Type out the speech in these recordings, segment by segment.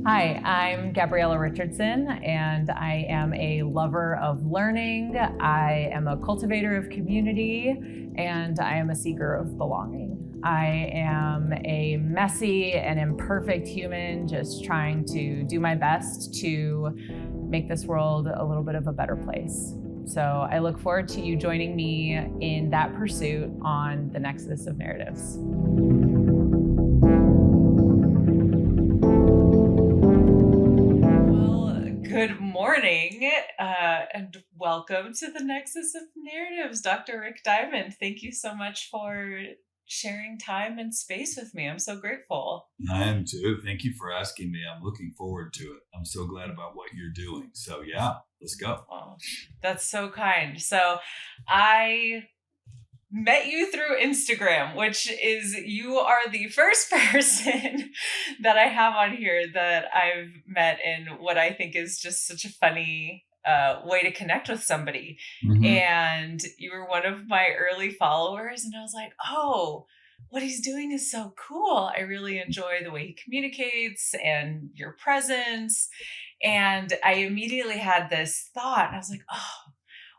Hi, I'm Gabriella Richardson, and I am a lover of learning. I am a cultivator of community, and I am a seeker of belonging. I am a messy and imperfect human, just trying to do my best to make this world a little bit of a better place. So I look forward to you joining me in that pursuit on the Nexus of Narratives. Good morning, and welcome to the Nexus of Narratives, Dr. Rick Diamond. Thank you so much for sharing time and space with me. I'm so grateful. I am too. Thank you for asking me. I'm looking forward to it. I'm so glad about what you're doing. So yeah, let's go. Oh, that's so kind. So I met you through Instagram, which is, you are the first person that I have on here that I've met in what I think is just such a funny way to connect with somebody. And you were one of my early followers, and I was like, oh, what he's doing is so cool. I really enjoy the way he communicates and your presence. And I immediately had this thought, and I was like, oh,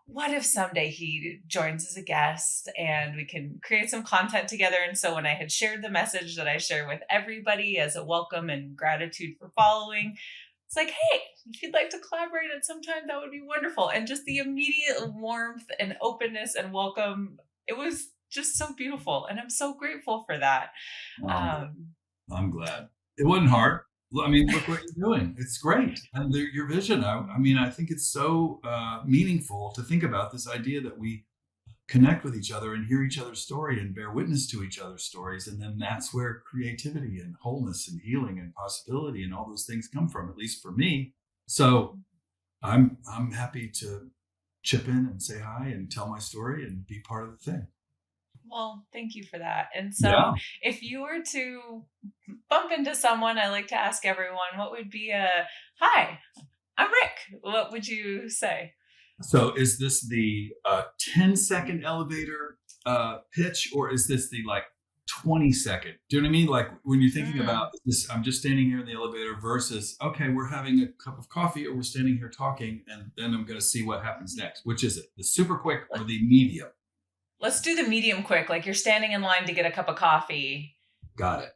what if someday he joins as a guest and we can create some content together? And so when I had shared the message that I share with everybody as a welcome and gratitude for following, it's like, hey, if you'd like to collaborate at some time, that would be wonderful. And just the immediate warmth and openness and welcome, it was just so beautiful. And I'm so grateful for that. I'm glad. It wasn't hard. I mean, look what you're doing. It's great. And your vision, I mean, I think it's so meaningful to think about this idea that we connect with each other and hear each other's story and bear witness to each other's stories. And then that's where creativity and wholeness and healing and possibility and all those things come from, at least for me. So I'm happy to chip in and say hi and tell my story and be part of the thing. Well, thank you for that. And so Yeah. if you were to bump into someone, I like to ask everyone, what would be a, hi, I'm Rick. What would you say? So is this the 10-second elevator pitch, or is this the like 20-second? Do you know what I mean? Like when you're thinking about this, I'm just standing here in the elevator versus, okay, we're having a cup of coffee or we're standing here talking and then I'm going to see what happens next. Which is it? The super quick or the medium? Let's do the medium quick. Like you're standing in line to get a cup of coffee. Got it.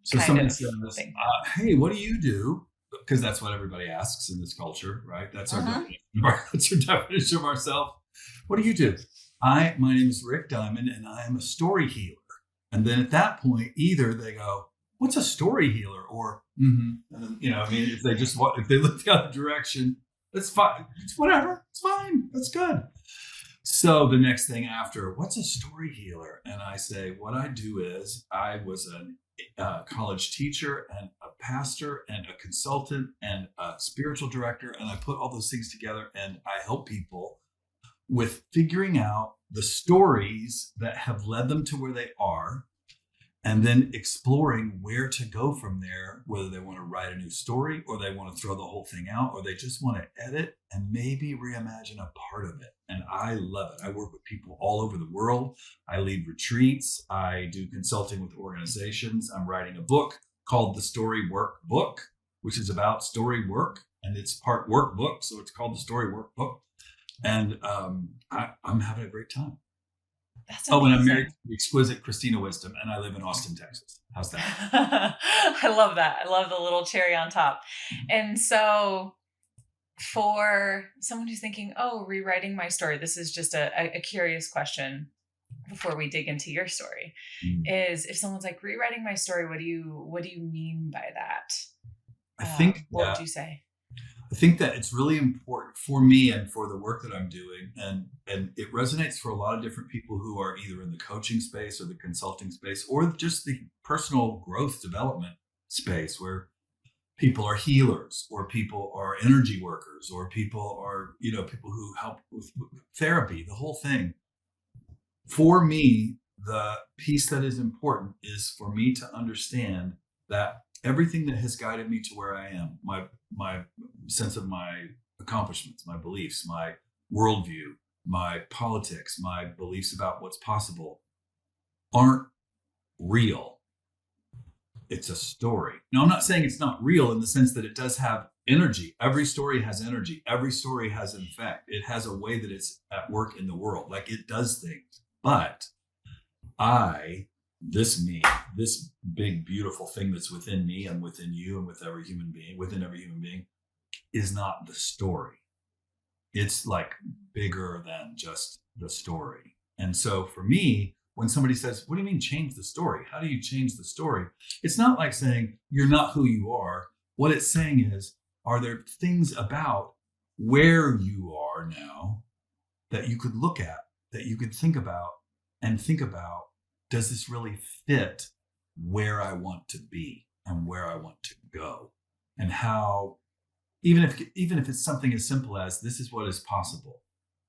So Kind somebody of says, thing. hey, what do you do? Because that's what everybody asks in this culture, right? That's our that's our definition of ourselves. What do you do? My name is Rick Diamond, and I am a story healer. And then at that point, either they go, "What's a story healer?" Or, and then, I mean, if they look the other direction, it's fine. It's whatever. It's fine. That's good. So the next thing after, what's a story healer? And I say, what I do is I was a college teacher and a pastor and a consultant and a spiritual director. And I put all those things together and I help people with figuring out the stories that have led them to where they are, and then exploring where to go from there, whether they want to write a new story or they want to throw the whole thing out, or they just want to edit and maybe reimagine a part of it. And I love it. I work with people all over the world. I lead retreats. I do consulting with organizations. I'm writing a book called The Story Work Book, which is about story work, and it's part workbook. So it's called The Story Work Book. And I'm having a great time. That's amazing. And I'm married to the exquisite Christina Wisdom, and I live in Austin, Texas. How's that? I love that. I love the little cherry on top. And so for someone who's thinking, oh, rewriting my story, this is just a curious question before we dig into your story, is if someone's like, rewriting my story, what do you mean by that? I think what would you say? I think that it's really important for me and for the work that I'm doing. And it resonates for a lot of different people who are either in the coaching space or the consulting space or just the personal growth development space, where people are healers or people are energy workers or people are, people who help with therapy, the whole thing. For me, the piece that is important is for me to understand that everything that has guided me to where I am, my sense of my accomplishments, my beliefs, my worldview, my politics, my beliefs about what's possible, aren't real. it's a story. Now, I'm not saying it's not real in the sense that it does have energy. Every story has energy. Every story has an effect. It has a way that it's at work in the world. Like it does things. But I, this me, this big, beautiful thing that's within me and within you and within every human being, is not the story. It's like bigger than just the story. And so for me, when somebody says, what do you mean change the story? How do you change the story? It's not like saying you're not who you are. What it's saying is, are there things about where you are now that you could look at, that you could think about and think about, does this really fit where I want to be and where I want to go? And how, even if it's something as simple as this is what is possible.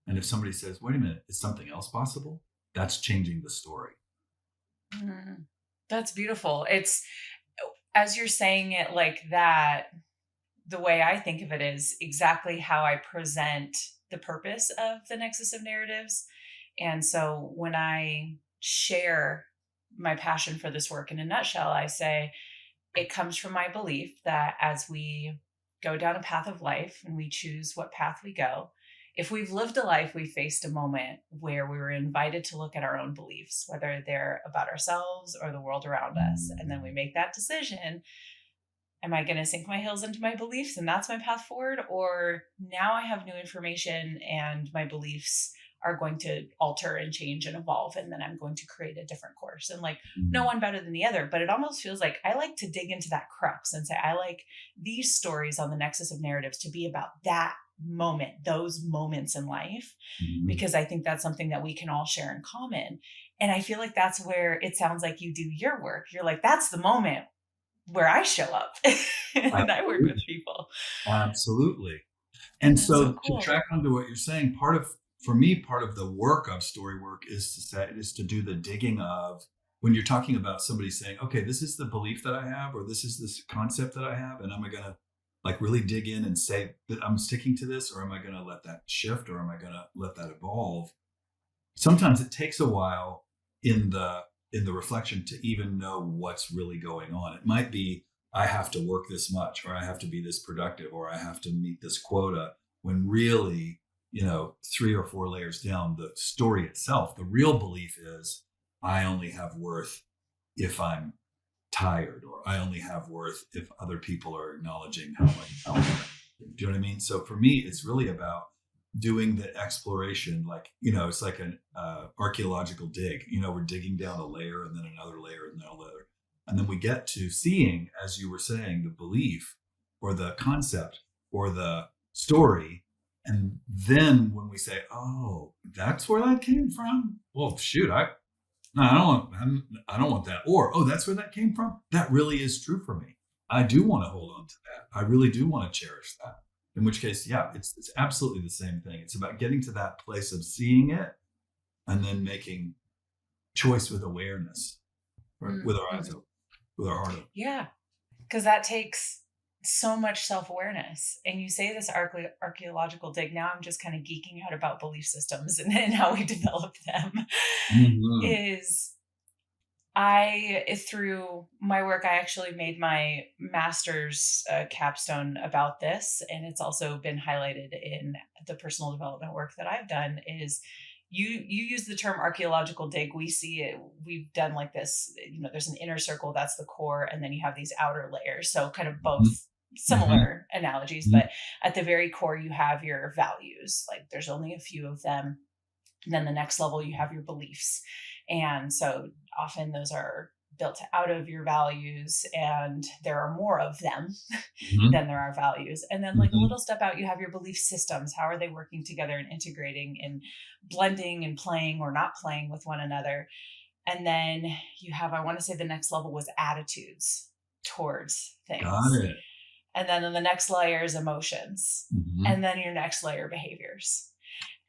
And if somebody says, wait a minute, is something else possible? That's changing the story. Mm, that's beautiful. It's as you're saying it like that, the way I think of it is exactly how I present the purpose of the Nexus of Narratives. And so when I share my passion for this work in a nutshell, I say it comes from my belief that as we go down a path of life and we choose what path we go, if we've lived a life, we faced a moment where we were invited to look at our own beliefs, whether they're about ourselves or the world around us. And then we make that decision. Am I going to sink my heels into my beliefs and that's my path forward? Or now I have new information and my beliefs are going to alter and change and evolve. And then I'm going to create a different course. And like, no one better than the other. But it almost feels like I like to dig into that crux and say, I like these stories on the Nexus of Narratives to be about that moment, those moments in life, because I think that's something that we can all share in common. And I feel like that's where it sounds like you do your work. You're like, that's the moment where I show up and I work with people. Absolutely. And And that's so so to cool. track onto what you're saying, for me, part of the work of story work is to do the digging of when you're talking about somebody saying, okay, this is the belief that I have, or this is this concept that I have, and am I going to like really dig in and say that I'm sticking to this, or am I going to let that shift, or am I going to let that evolve? Sometimes it takes a while in the reflection to even know what's really going on. It might be I have to work this much, or I have to be this productive, or I have to meet this quota, when really, 3 or 4 layers down, the story itself, the real belief is I only have worth if I'm tired, or I only have worth if other people are acknowledging how much help. Do you know what I mean? So for me, it's really about doing the exploration. Like, it's like an archaeological dig. We're digging down a layer and then another layer and then a layer. And then we get to seeing, as you were saying, the belief or the concept or the story. And then when we say, oh, that's where that came from. Well, shoot, no, I don't want that. Or, oh, that's where that came from. That really is true for me. I do want to hold on to that. I really do want to cherish that. In which case, yeah, it's absolutely the same thing. It's about getting to that place of seeing it and then making choice with awareness, right? With our eyes Mm-hmm. open, with our heart open. Yeah, because that takes so much self-awareness. And you say this archaeological dig. Now I'm just kind of geeking out about belief systems and how we develop them. Mm-hmm. Is through my work, I actually made my master's capstone about this, and it's also been highlighted in the personal development work that I've done. Is you use the term archaeological dig. We see it. We've done like this. There's an inner circle that's the core, and then you have these outer layers. So kind of both Mm-hmm. similar analogies, Mm-hmm. but at the very core, you have your values. Like there's only a few of them. And then the next level, you have your beliefs. And so often those are built out of your values, and there are more of them Mm-hmm. than there are values. And then, like a Mm-hmm. little step out, you have your belief systems. How are they working together and integrating and blending and playing or not playing with one another? And then you have, I want to say the next level was attitudes towards Got things. it. And then the next layer is emotions. Mm-hmm. And then your next layer, behaviors.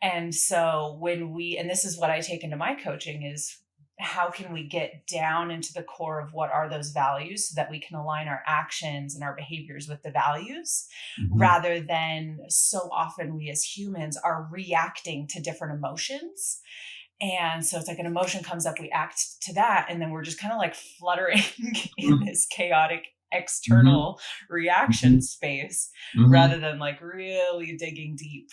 And so and this is what I take into my coaching, is how can we get down into the core of what are those values so that we can align our actions and our behaviors with the values, Mm-hmm. rather than so often we as humans are reacting to different emotions. And so it's like an emotion comes up, we act to that, and then we're just kind of like fluttering in Mhm. this chaotic Mhm. external reaction Mhm. space Mhm. rather than like really digging deep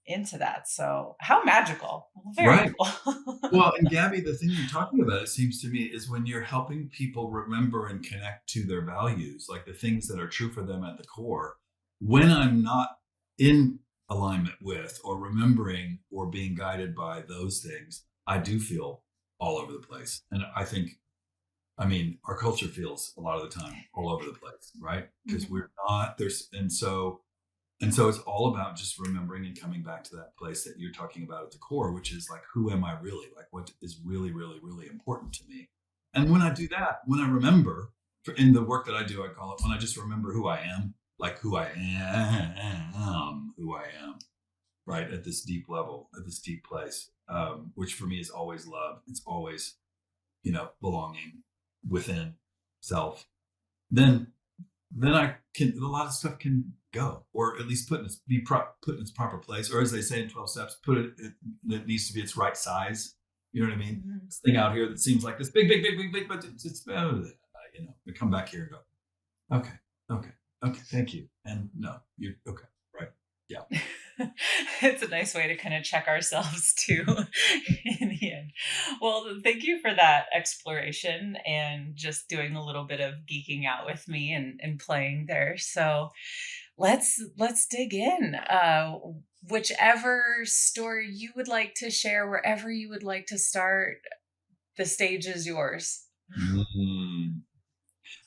into that. So how magical. Very Right. cool. Well, and Gabby, the thing you're talking about, it seems to me, is when you're helping people remember and connect to their values, like the things that are true for them at the core. When I'm not in alignment with or remembering or being guided by those things, I do feel all over the place. And I think, I mean, our culture feels a lot of the time all over the place, right? Because Mhm. we're not there's, and so it's all about just remembering and coming back to that place that you're talking about at the core, which is like, who am I really? Like, what is really, really, really important to me? And when I do that, when I remember, in the work that I do, I call it when I just remember who I am, like who I am, who I am, right? At this deep level, at this deep place, which for me is always love. It's always, belonging within self. Then I can a lot of stuff can go, or at least put in its proper place, or as they say in 12 steps, it needs to be its right size. You know what I mean? Mhm. This thing out here that seems like this big, big, big, big, big, but we come back here and go, okay, okay, okay, thank you, and no, you okay, right, yeah. It's a nice way to kind of check ourselves too in the end. Well, thank you for that exploration and just doing a little bit of geeking out with me and playing there. So let's dig in. Whichever story you would like to share, wherever you would like to start, the stage is yours. Mm.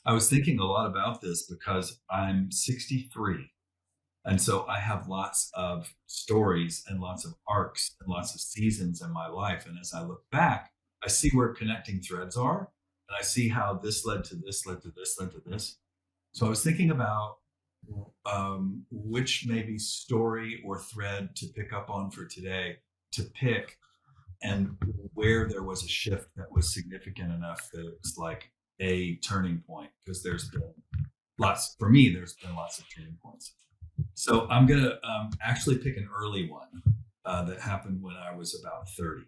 I was thinking a lot about this because I'm 63. And so I have lots of stories and lots of arcs and lots of seasons in my life. And as I look back, I see where connecting threads are. And I see how this led to this, led to this, led to this. So I was thinking about which maybe story or thread to pick up on for today, to pick, and where there was a shift that was significant enough that it was like a turning point. Because there's been for me, there's been lots of turning points. So I'm gonna actually pick an early one that happened when I was about 30.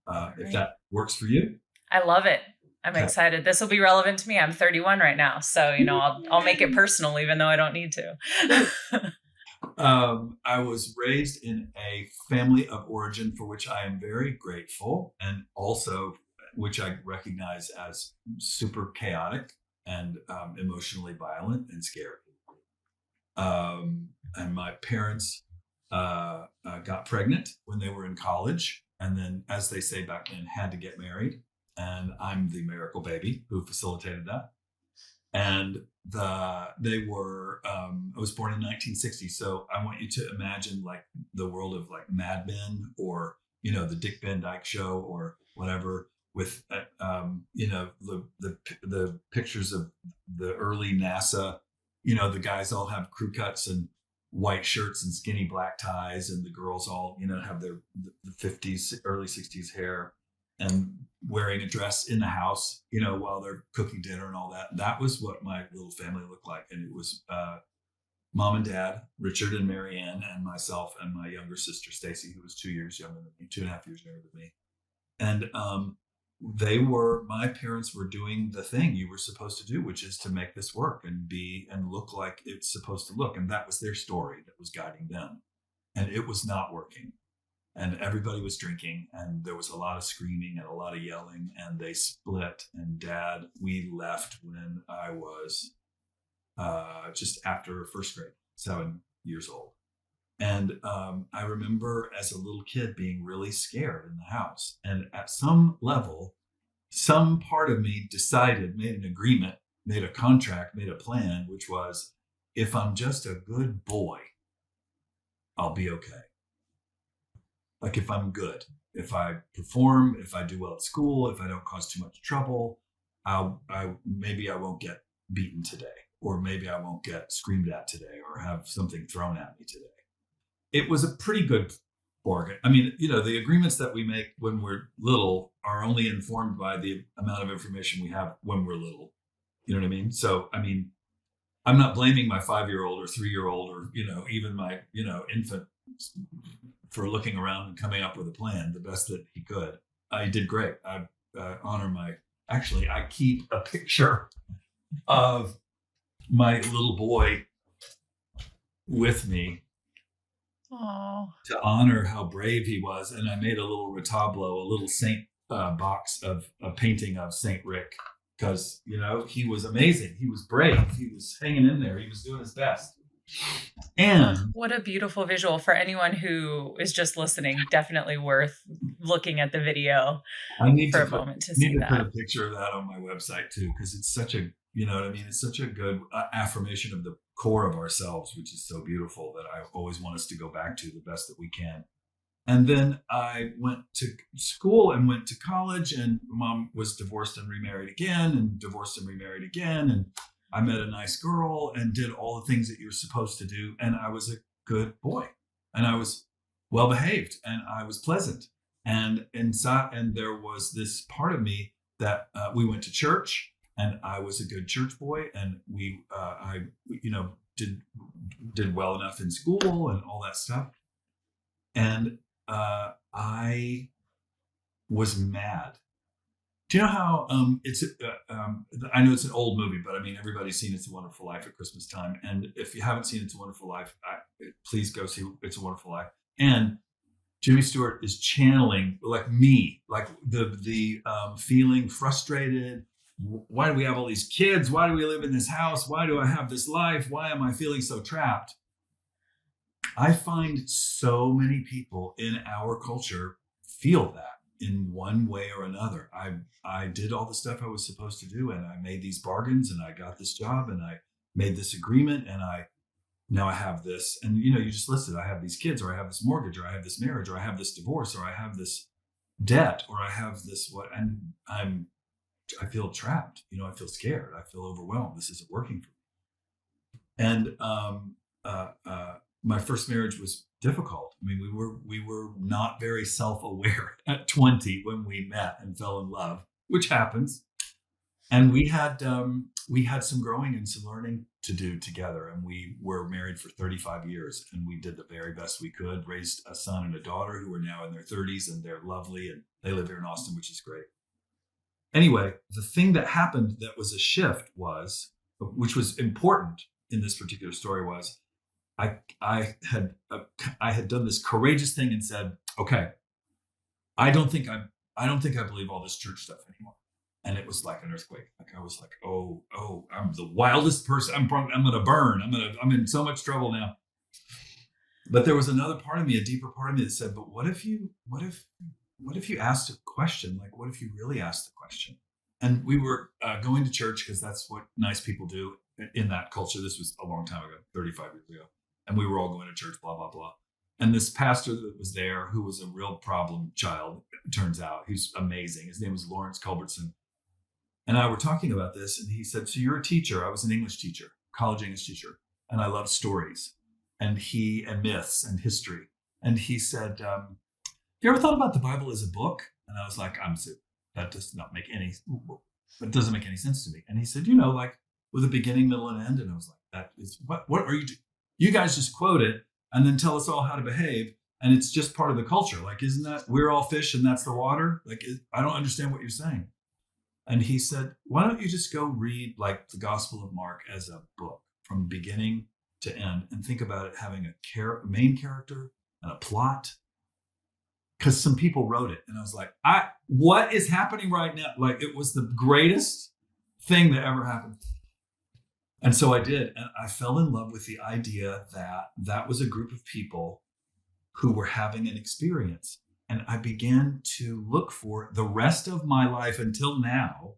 All If right. that works for you, I love it. I'm okay. excited. This will be relevant to me. I'm 31 right now, so I'll make it personal, even though I don't need to. I was raised in a family of origin for which I am very grateful, and also which I recognize as super chaotic and emotionally violent and scary. And my parents got pregnant when they were in college, and then, as they say back then, had to get married. And I'm the miracle baby who facilitated that. And they were I was born in 1960, so I want you to imagine like the world of like Mad Men, or the Dick Van Dyke Show, or whatever, with the pictures of the early NASA. The guys all have crew cuts and white shirts and skinny black ties, and the girls all have the 50s, early 60s hair, and wearing a dress in the house, while they're cooking dinner and all that. That was what my little family looked like. And it was mom and dad, Richard and Marianne, and myself and my younger sister, Stacy, who was 2 years younger than me, 2.5 years younger than me. And my parents were doing the thing you were supposed to do, which is to make this work and be and look like it's supposed to look. And that was their story that was guiding them. And it was not working, and everybody was drinking, and there was a lot of screaming and a lot of yelling, and they split. And we left when I was just after first grade, 7 years old. And I remember as a little kid being really scared in the house, and at some level, some part of me made an agreement, made a contract, made a plan, which was, if I'm just a good boy, I'll be okay. Like, if I'm good, if I perform, if I do well at school, if I don't cause too much trouble, maybe I won't get beaten today, or maybe I won't get screamed at today, or have something thrown at me today. It was a pretty good bargain. I mean, the agreements that we make when we're little are only informed by the amount of information we have when we're little. You know what I mean? So, I mean, I'm not blaming my 5-year-old or 3-year-old, or even my infant for looking around and coming up with a plan the best that he could. He did great. I honor actually, I keep a picture of my little boy with me to honor how brave he was. And I made a little retablo, a little saint box of a painting of Saint Rick, because, he was amazing. He was brave. He was hanging in there. He was doing his best. And what a beautiful visual for anyone who is just listening. Definitely worth looking at the video for a moment to see that. I need to put a picture of that on my website too, because it's such a, it's such a good affirmation of the core of ourselves, which is so beautiful, that I always want us to go back to the best that we can. And then I went to school and went to college, and Mom was divorced and remarried again, and divorced and remarried again. And I met a nice girl and did all the things that you're supposed to do. And I was a good boy, and I was well behaved, and I was pleasant. And inside, and there was this part of me that we went to church, and I was a good church boy, and I did well enough in school and all that stuff. And I was mad. Do you know how it's? I know it's an old movie, but I mean, everybody's seen It's a Wonderful Life at Christmas time. And if you haven't seen It's a Wonderful Life, please go see It's a Wonderful Life. And Jimmy Stewart is channeling, like me, like the feeling frustrated. Why do we have all these kids? Why do we live in this house? Why do I have this life? Why am I feeling so trapped? I find so many people in our culture feel that in one way or another. I did all the stuff I was supposed to do, and I made these bargains, and I got this job, and I made this agreement, and now I have this. And you just listed, I have these kids, or I have this mortgage, or I have this marriage, or I have this divorce, or I have this debt, or I have this and I feel trapped. I feel scared. I feel overwhelmed. This isn't working for me. And my first marriage was difficult. I mean, we were not very self-aware at 20 when we met and fell in love, which happens. And we had some growing and some learning to do together. And we were married for 35 years, and we did the very best we could, raised a son and a daughter who are now in their 30s, and they're lovely, and they live here in Austin, which is great. Anyway, the thing that happened that was a shift which was important in this particular story, was I had done this courageous thing and said, okay, I don't think I believe all this church stuff anymore. And it was like an earthquake. Like I was like, oh, I'm the wildest person. I'm going to burn. I'm in so much trouble now. But there was another part of me, a deeper part of me, that said, but what if you asked a question? Like, what if you really asked the question? And we were going to church, because that's what nice people do in that culture. This was a long time ago, 35 years ago. And we were all going to church, blah, blah, blah. And this pastor that was there, who was a real problem child, it turns out, he's amazing. His name was Lawrence Culbertson. And I were talking about this, and he said, so you're a teacher. I was an English teacher, college English teacher. And I love stories and myths and history. And he said, have you ever thought about the Bible as a book? And I was like, that does not make any, it doesn't make any sense to me. And he said, like with a beginning, middle, and end. And I was like, that is, what are you doing? You guys just quote it and then tell us all how to behave. And it's just part of the culture. Like, isn't that, we're all fish and that's the water? Like, I don't understand what you're saying. And he said, why don't you just go read like the Gospel of Mark as a book from beginning to end, and think about it having a main character and a plot? Because some people wrote it. And I was like, what is happening right now? Like, it was the greatest thing that ever happened. And so I did. And I fell in love with the idea that was a group of people who were having an experience. And I began to look for the rest of my life until now,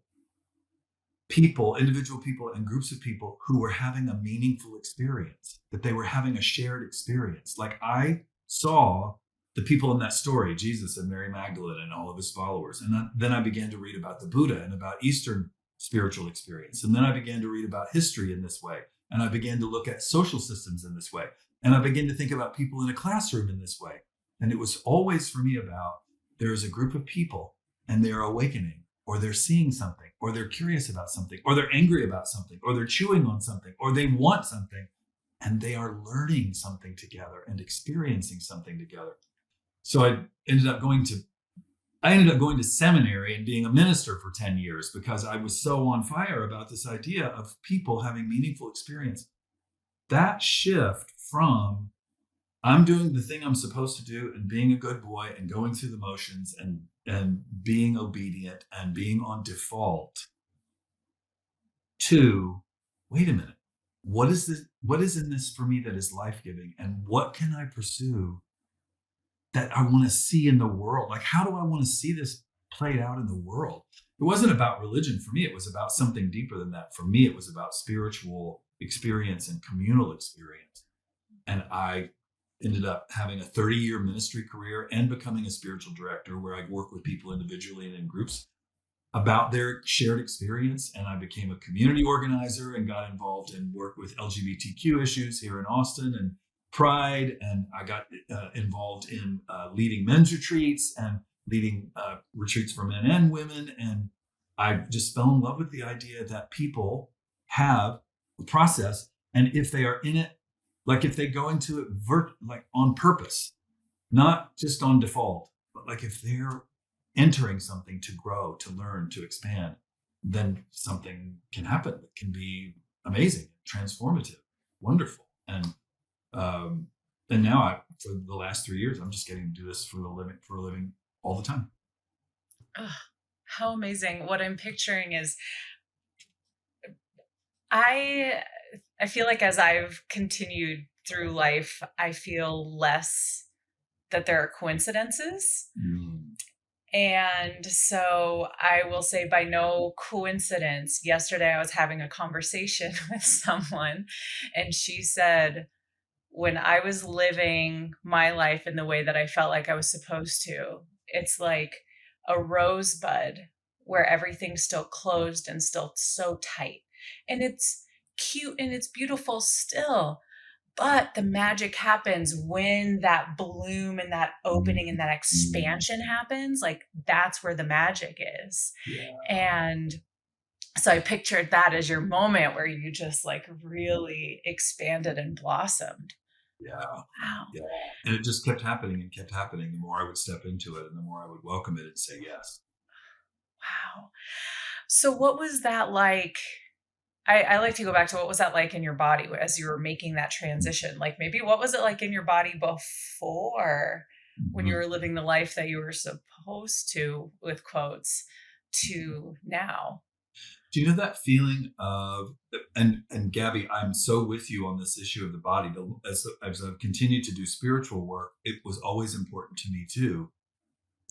individual people and groups of people who were having a meaningful experience, that they were having a shared experience. Like I saw the people in that story, Jesus and Mary Magdalene and all of his followers. And then I began to read about the Buddha and about Eastern spiritual experience. And then I began to read about history in this way. And I began to look at social systems in this way. And I began to think about people in a classroom in this way. And it was always for me about, there's a group of people and they're awakening, or they're seeing something, or they're curious about something, or they're angry about something, or they're chewing on something, or they want something, and they are learning something together and experiencing something together. So I ended up going to seminary and being a minister for 10 years because I was so on fire about this idea of people having meaningful experience. That shift from I'm doing the thing I'm supposed to do and being a good boy and going through the motions and being obedient and being on default to wait a minute, what is in this for me that is life-giving, and what can I pursue that I want to see in the world? Like, how do I want to see this played out in the world? It wasn't about religion for me. It was about something deeper than that. For me, it was about spiritual experience and communal experience. And I ended up having a 30-year ministry career and becoming a spiritual director where I work with people individually and in groups about their shared experience. And I became a community organizer and got involved in work with LGBTQ issues here in Austin and Pride. And I got involved in leading men's retreats and leading retreats for men and women. And I just fell in love with the idea that people have a process. And if they are in it, like if they go into it like on purpose, not just on default, but like if they're entering something to grow, to learn, to expand, then something can happen that can be amazing, transformative, wonderful. And now for the last 3 years, I'm just getting to do this for a living all the time. Oh, how amazing. What I'm picturing is I I feel like as I've continued through life, I feel less that there are coincidences. Mm. And so I will say, by no coincidence, yesterday I was having a conversation with someone, and she said, when I was living my life in the way that I felt like I was supposed to, it's like a rosebud where everything's still closed and still so tight. And it's cute and it's beautiful still. But the magic happens when that bloom and that opening and that expansion happens. Like that's where the magic is. Yeah. And so I pictured that as your moment where you just like really expanded and blossomed. Yeah. Wow. Yeah. And it just kept happening and kept happening. The more I would step into it and the more I would welcome it and say yes. Wow. So what was that like? I like to go back to what was that like in your body as you were making that transition? Like maybe what was it like in your body before when you Mm-hmm. were living the life that you were supposed to, with quotes, to now? Do you know that feeling of and Gabby, I'm so with you on this issue of the body. As I've continued to do spiritual work, it was always important to me too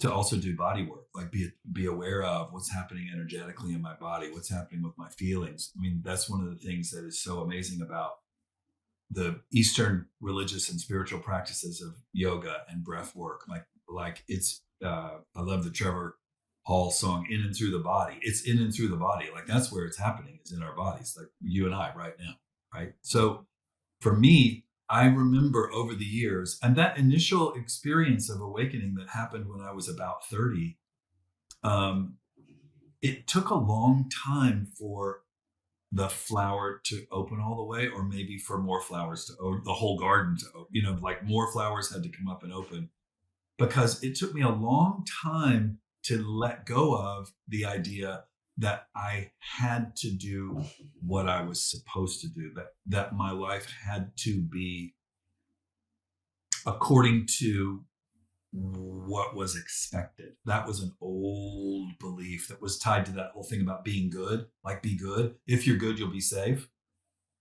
to also do body work, like be aware of what's happening energetically in my body, what's happening with my feelings. I mean, that's one of the things that is so amazing about the Eastern religious and spiritual practices of yoga and breath work. Like it's I love the Trevor Hall song "In and Through the Body." It's in and through the body. Like that's where it's happening. It's in our bodies, like you and I right now, right? So for me, I remember over the years, and that initial experience of awakening that happened when I was about 30, um, it took a long time for the flower to open all the way, or maybe for more flowers or the whole garden to open, like more flowers had to come up and open, because it took me a long time to let go of the idea that I had to do what I was supposed to do, that my life had to be according to what was expected. That was an old belief that was tied to that whole thing about being good, like be good. If you're good, you'll be safe.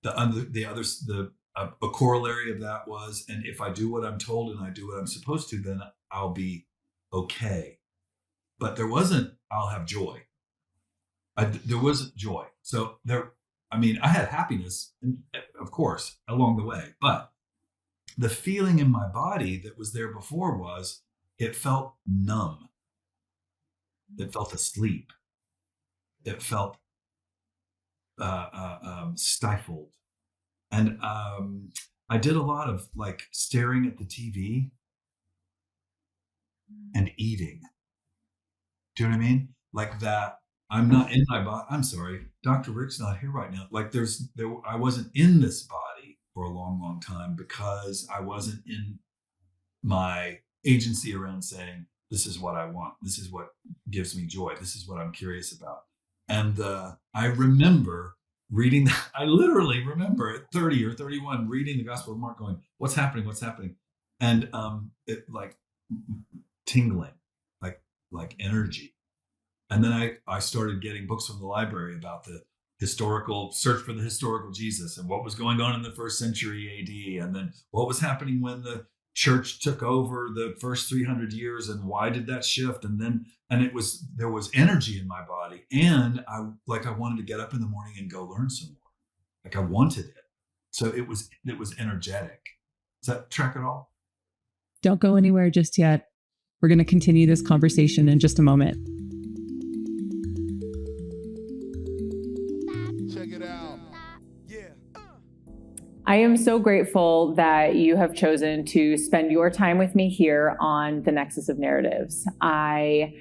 A corollary of that was, and if I do what I'm told and I do what I'm supposed to, then I'll be okay. But there wasn't, I'll have joy. There wasn't joy. So I had happiness, and of course, along the way, but the feeling in my body that was there before was, it felt numb. It felt asleep. It felt stifled. And I did a lot of like staring at the TV and eating. Do you know what I mean? Like that. I'm not in my body. I'm sorry, Dr. Rick's not here right now. Like I wasn't in this body for a long, long time because I wasn't in my agency around saying, this is what I want. This is what gives me joy. This is what I'm curious about. And I remember reading, I literally remember at 30 or 31, reading the Gospel of Mark going, what's happening? What's happening? And it like tingling, like energy. And then I started getting books from the library about the historical search for the historical Jesus and what was going on in the first century AD. And then what was happening when the church took over the first 300 years and why did that shift? And there was energy in my body. And I wanted to get up in the morning and go learn some more. Like I wanted it. So it was energetic. Does that track at all? Don't go anywhere just yet. We're going to continue this conversation in just a moment. Check it out. Yeah. I am so grateful that you have chosen to spend your time with me here on the Nexus of Narratives. I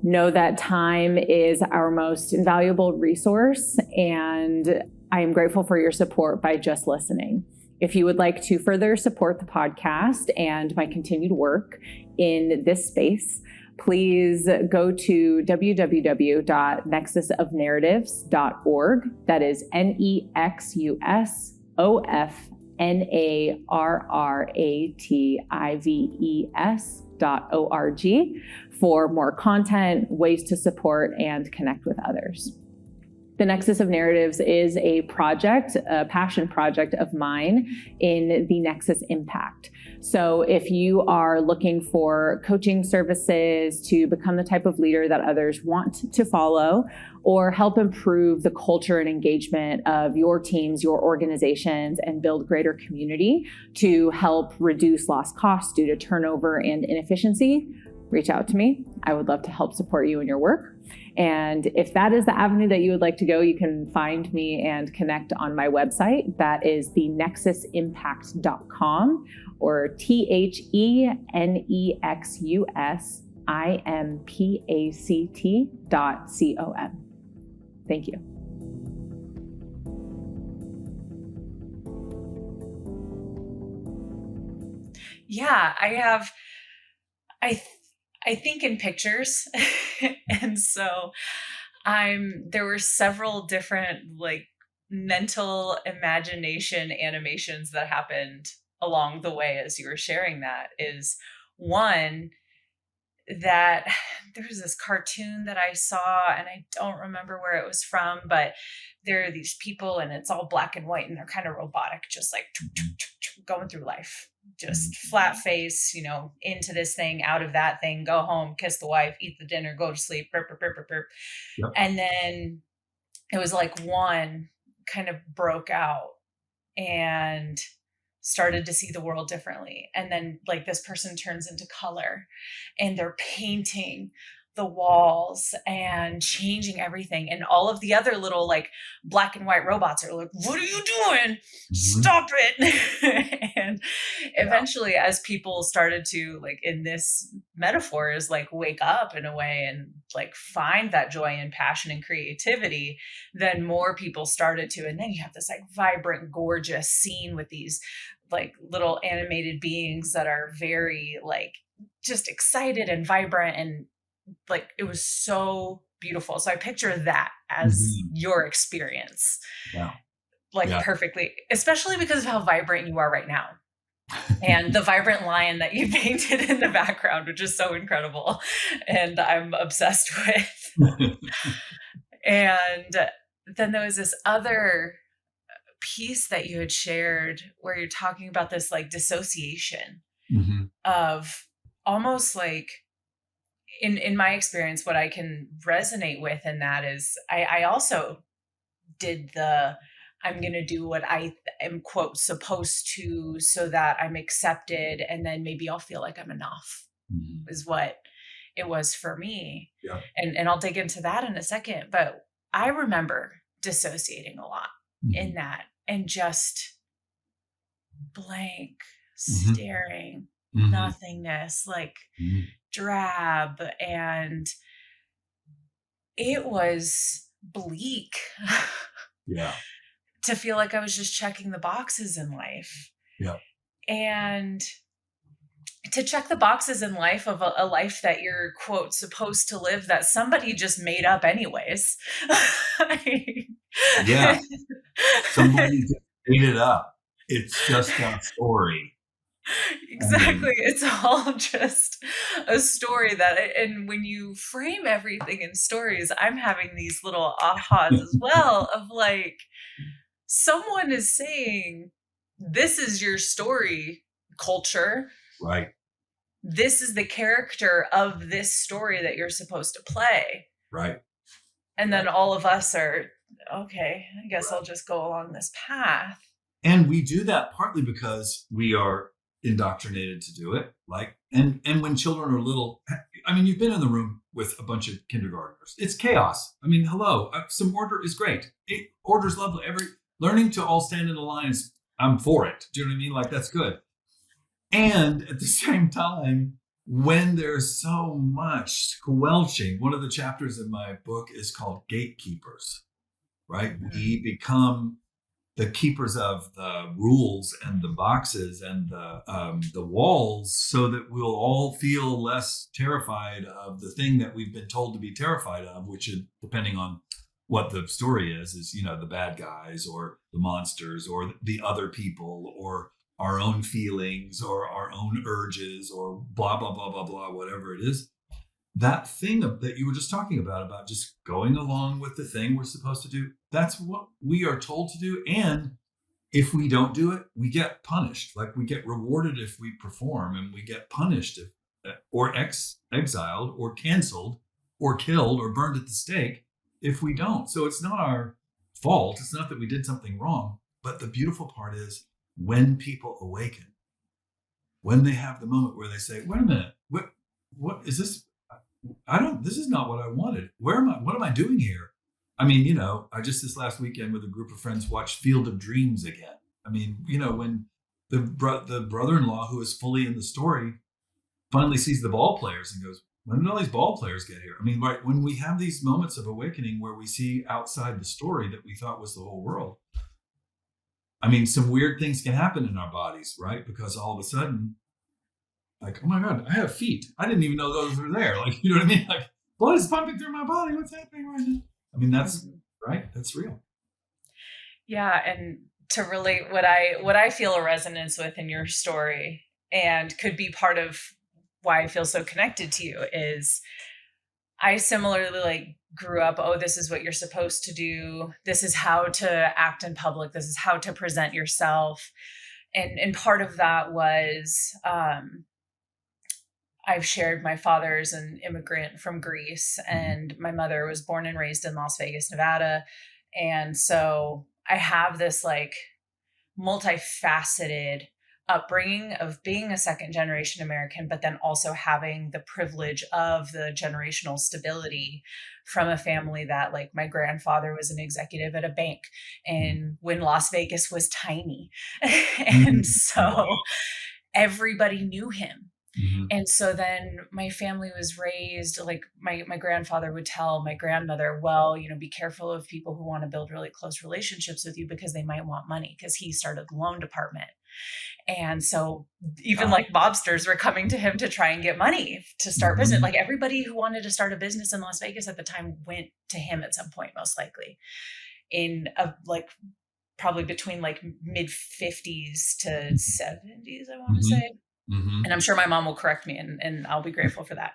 know that time is our most invaluable resource, and I am grateful for your support by just listening. If you would like to further support the podcast and my continued work in this space, please go to www.nexusofnarratives.org. That is NEXUSOFNARRATIVES.org for more content, ways to support, and connect with others. The Nexus of Narratives is a project, a passion project of mine in the Nexus Impact. So if you are looking for coaching services to become the type of leader that others want to follow, or help improve the culture and engagement of your teams, your organizations, and build greater community to help reduce lost costs due to turnover and inefficiency, reach out to me. I would love to help support you in your work. And if that is the avenue that you would like to go, you can find me and connect on my website. That is thenexusimpact.com or THENEXUSIMPACT.com. Thank you. Yeah, I think in pictures. And so there were several different like mental imagination animations that happened along the way as you were sharing that. Is one, that there was this cartoon that I saw and I don't remember where it was from, but there are these people and it's all black and white and they're kind of robotic, just like going through life, just flat face, into this thing, out of that thing, go home, kiss the wife, eat the dinner, go to sleep, burp, burp, burp, burp, burp. Yep. And then it was like one kind of broke out and started to see the world differently. And then like this person turns into color and they're painting the walls and changing everything. And all of the other little like black and white robots are like, what are you doing? Stop it. And eventually as people started to like in this metaphor is like wake up in a way and like find that joy and passion and creativity, then more people started to, and then you have this like vibrant, gorgeous scene with these like little animated beings that are very like just excited and vibrant, and like it was so beautiful. So I picture that as your experience. Yeah. Like perfectly, especially because of how vibrant you are right now. And the vibrant lion that you painted in the background, which is so incredible and I'm obsessed with. And then there was this other piece that you had shared where you're talking about this like dissociation of almost like in my experience, what I can resonate with in that is I also did I'm going to do what I am quote supposed to so that I'm accepted and then maybe I'll feel like I'm enough is what it was for me. Yeah. And I'll dig into that in a second, but I remember dissociating a lot in that and just blank staring, nothingness, like drab, and it was bleak. Yeah. To feel like I was just checking the boxes in life. Yeah. And to check the boxes in life of a life that you're, quote, supposed to live that somebody just made up anyways. Yeah. Somebody just made it up. It's just a story. Exactly. It's all just a story and when you frame everything in stories, I'm having these little ahas as well of like, someone is saying, this is your story, culture. Right. This is the character of this story that you're supposed to play. Right. And then all of us are, okay, I guess I'll just go along this path. And we do that partly because we are indoctrinated to do it. Like, and when children are little, I mean, you've been in the room with a bunch of kindergartners. It's chaos. I mean, hello, some order is great. Order is lovely. Learning to all stand in a line is, I'm for it. Do you know what I mean? Like, that's good. And at the same time, when there's so much squelching, one of the chapters in my book is called Gatekeepers, right? We become the keepers of the rules and the boxes and the walls so that we'll all feel less terrified of the thing that we've been told to be terrified of, which is, depending on what the story is, you know, the bad guys or the monsters or the other people or our own feelings or our own urges or blah, blah, blah, blah, blah, whatever it is. That thing that you were just talking about just going along with the thing we're supposed to do, that's what we are told to do. And if we don't do it, we get punished. Like, we get rewarded if we perform, and we get punished or exiled or canceled or killed or burned at the stake if we don't. So it's not our fault. It's not that we did something wrong. But the beautiful part is when people awaken, when they have the moment where they say, wait a minute, what is this? This is not what I wanted. What am I doing here? I mean, you know, I just this last weekend with a group of friends watched Field of Dreams again. I mean, you know, when the brother-in-law who is fully in the story finally sees the ball players and goes, when did all these ball players get here? I mean, right, when we have these moments of awakening where we see outside the story that we thought was the whole world, I mean, some weird things can happen in our bodies, right? Because all of a sudden, like, oh my God, I have feet. I didn't even know those were there. Like, you know what I mean? Like, blood is pumping through my body. What's happening right now? I mean, that's right. That's real. Yeah. And to relate what I feel a resonance with in your story, and could be part of why I feel so connected to you, is I similarly like grew up, oh, this is what you're supposed to do. This is how to act in public. This is how to present yourself. And part of that was, I've shared my father's an immigrant from Greece, and my mother was born and raised in Las Vegas, Nevada. And so I have this like multifaceted upbringing of being a second generation American, but then also having the privilege of the generational stability from a family that, like, my grandfather was an executive at a bank and when Las Vegas was tiny. And so everybody knew him. And so then my family was raised, like my grandfather would tell my grandmother, well, you know, be careful of people who want to build really close relationships with you because they might want money, because he started the loan department. And so even like mobsters were coming to him to try and get money to start business. Like everybody who wanted to start a business in Las Vegas at the time went to him at some point, most likely in like probably between like mid 50s to 70s, I want to say. And I'm sure my mom will correct me, and I'll be grateful for that.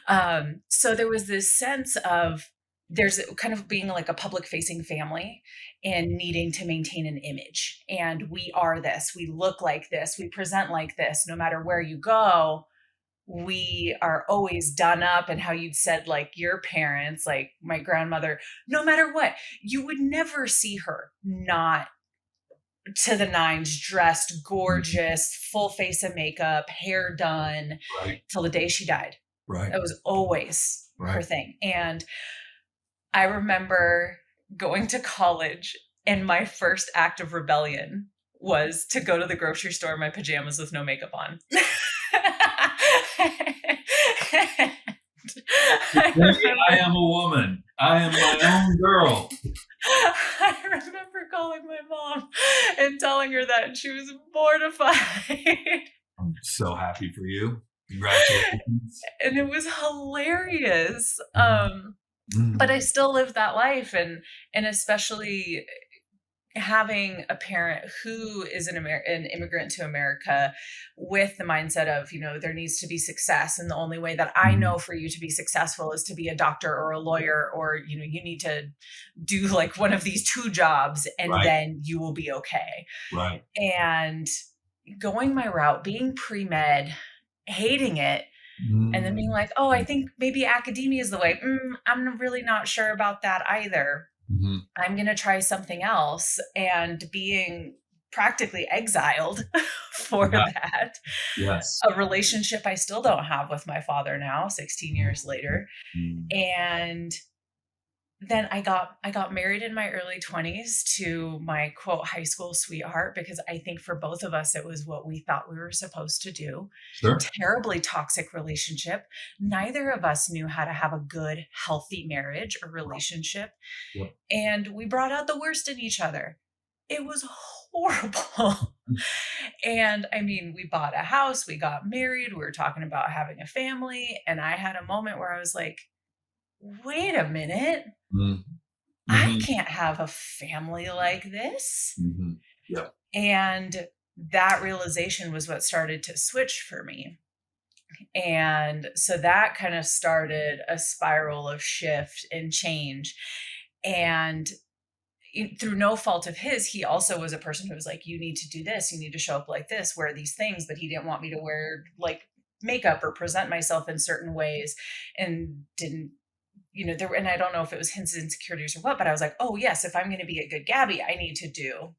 And so there was this sense of there's kind of being like a public facing family and needing to maintain an image. And we are this, we look like this, we present like this, no matter where you go. We are always done up. And how you'd said, like, your parents, like my grandmother, no matter what, you would never see her not to the nines, dressed gorgeous, full face of makeup, hair done, till the day she died. That was always her thing. And I remember going to college, and my first act of rebellion was to go to the grocery store in my pajamas with no makeup on. I am a woman. I am my own girl. I remember calling my mom and telling her that, and she was mortified. I'm so happy for you. Congratulations. And it was hilarious. Mhm. But I Mhm. still lived that life, and especially having a parent who is an immigrant to America with the mindset of, there needs to be success. And the only way that I Mhm. know for you to be successful is to be a doctor or a lawyer, or, you need to do like one of these two jobs and Right, then you will be okay. right. And going my route, being pre-med, hating it, and then being Mm. like, oh, I think maybe academia is the way. I'm really not sure about that either. Mhm. I'm going to try something else, and being practically exiled for Yeah, that. yes. A relationship I still don't have with my father now, 16 years Mhm. later. Mm. And then I got married in my early 20s to my quote high school sweetheart, because I think for both of us it was what we thought we were supposed to do. Sure. Terribly toxic relationship. Neither of us knew how to have a good, healthy marriage or relationship, Yep. and we brought out the worst in each other. It was horrible. And I mean, we bought a house, we got married, we were talking about having a family, and I had a moment where I was like, wait a minute, Mm. I Mhm. can't have a family like this. Mhm. Yep. And that realization was what started to switch for me. And so that kind of started a spiral of shift and change. And through no fault of his, he also was a person who was like, you need to do this, you need to show up like this, wear these things. But he didn't want me to wear like makeup or present myself in certain ways, and didn't, and I don't know if it was his insecurities or what, but I was like, oh, yes, if I'm going to be a good Gabby, I need to do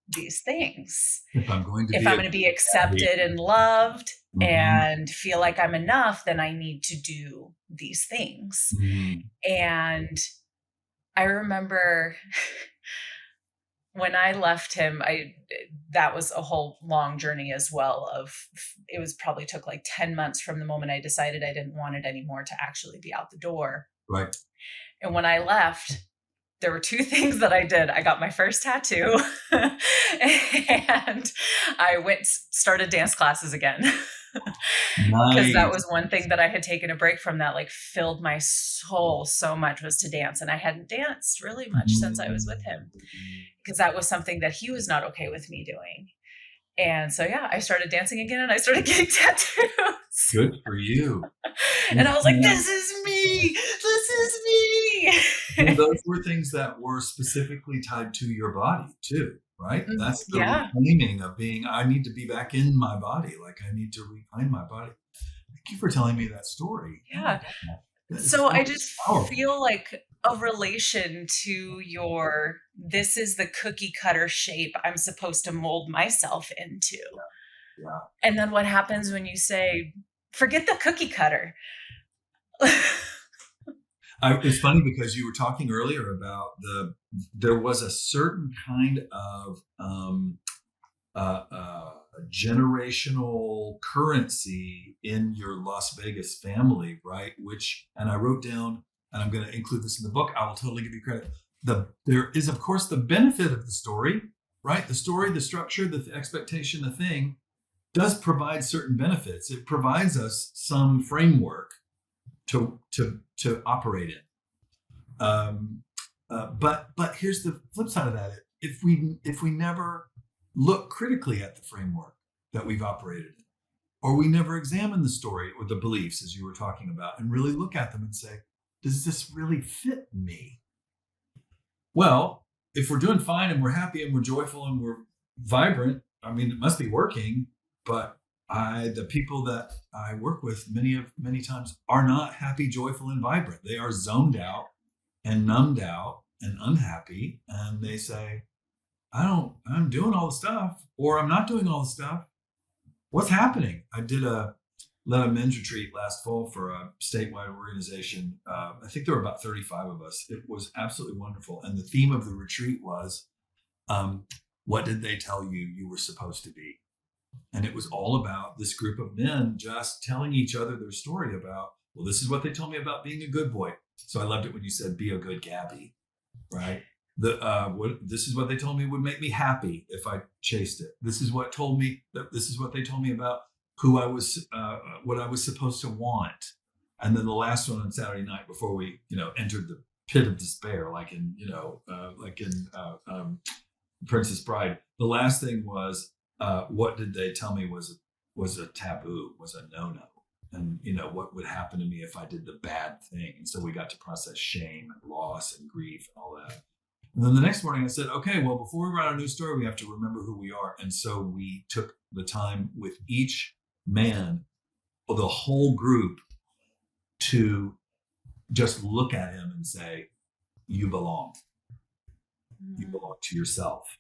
these things. If I'm going to If be I'm a going to be Gabby. accepted and loved Mhm. and feel like I'm enough, then I need to do these things. Mhm. And I remember when I left him, that was a whole long journey as well. It was probably took like 10 months from the moment I decided I didn't want it anymore to actually be out the door. Right. And when I left, there were two things that I did. I got my first tattoo and I started dance classes again. Because that Nice. was one thing that I had taken a break from, that like filled my soul so much, was to dance. And I hadn't danced really much since I was with Mhm. him, because that was something that he was not okay with me doing. And so, yeah, I started dancing again and I started getting tattoos. Good for you. And And I was like, this is me. This is and me. those were things that were specifically tied to your body too, right? That's the Yeah. reclaiming of being, I need to be back in my body. Like I need to reclaim my body. Thank you for telling me that story. Oh my Yeah. God. That is So so I just powerful. feel like a relation to this is the cookie cutter shape I'm supposed to mold myself into. Yeah. And then what happens when you say, forget the cookie cutter? It's funny because you were talking earlier about there was a certain kind of generational currency in your Las Vegas family, right? And I wrote down, and I'm going to include this in the book. I will totally give you credit. There is, of course, the benefit of the story, right? The story, the structure, the expectation, the thing does provide certain benefits. It provides us some framework to operate in. But here's the flip side of that. If we never look critically at the framework that we've operated in, or we never examine the story or the beliefs, as you were talking about, and really look at them and say, does this really fit me? Well, if we're doing fine and we're happy and we're joyful and we're vibrant, I mean, it must be working. But the people that I work with many times are not happy, joyful, and vibrant. They are zoned out and numbed out and unhappy. And they say, I'm doing all the stuff, or I'm not doing all the stuff. What's happening? I led a men's retreat last fall for a statewide organization. I think there were about 35 of us. It was absolutely wonderful. And the theme of the retreat was, what did they tell you you were supposed to be? And it was all about this group of men just telling each other their story about, well, this is what they told me about being a good boy. So I loved it when you said, be a good Gabby, right? This is what they told me would make me happy if I chased it. This is what they told me about who I was, what I was supposed to want. And then the last one on Saturday night before we, entered the pit of despair, like in Princess Bride. The last thing was, what did they tell me was a taboo, was a no-no. And, what would happen to me if I did the bad thing? And so we got to process shame and loss and grief and all that. And then the next morning I said, okay, well, before we write our new story, we have to remember who we are. And so we took the time with each man, or the whole group, to just look at him and say, you belong. You belong to yourself.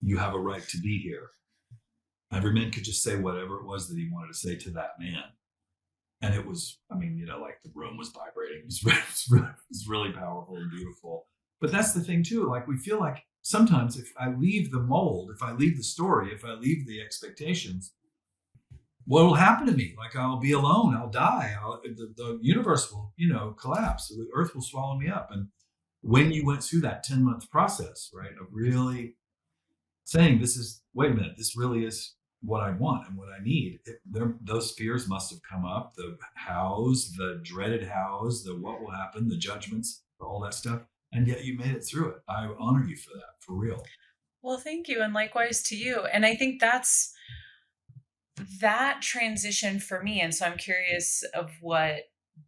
You have a right to be here. Every man could just say whatever it was that he wanted to say to that man. And it was, like the room was vibrating. It was really powerful and beautiful. But that's the thing too. Like, we feel like sometimes if I leave the mold, if I leave the story, if I leave the expectations, what will happen to me? Like, I'll be alone. I'll die. The universe will, collapse. The earth will swallow me up. And when you went through that 10-month process, right, of really saying, wait a minute, this really is what I want and what I need. Those fears must have come up. The hows, the dreaded hows, the what will happen, the judgments, all that stuff. And yet you made it through it. I honor you for that, for real. Well, thank you. And likewise to you. And I think that's that transition for me. And so I'm curious of what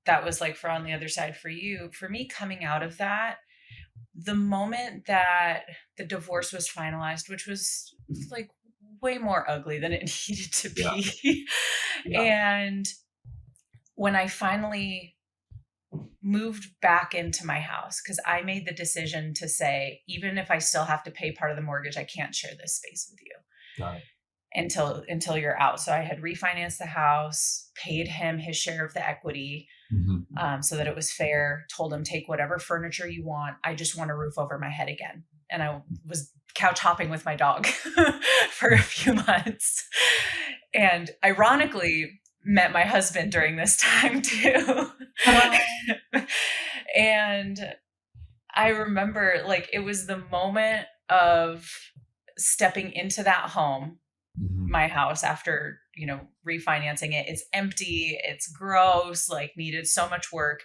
that was like for on the other side for you. For me, coming out of that, the moment that the divorce was finalized, which was like way more ugly than it needed to be. Yeah. And when I finally moved back into my house, because I made the decision to say, even if I still have to pay part of the mortgage, I can't share this space with you. Got it. Until you're out. So I had refinanced the house, paid him his share of the equity, so that it was fair, told him, take whatever furniture you want. I just want a roof over my head again. And I was couch hopping with my dog for a few months. And ironically, met my husband during this time too. And I remember, like, it was the moment of stepping into that home, my house, after, refinancing it. It's empty, it's gross, like needed so much work.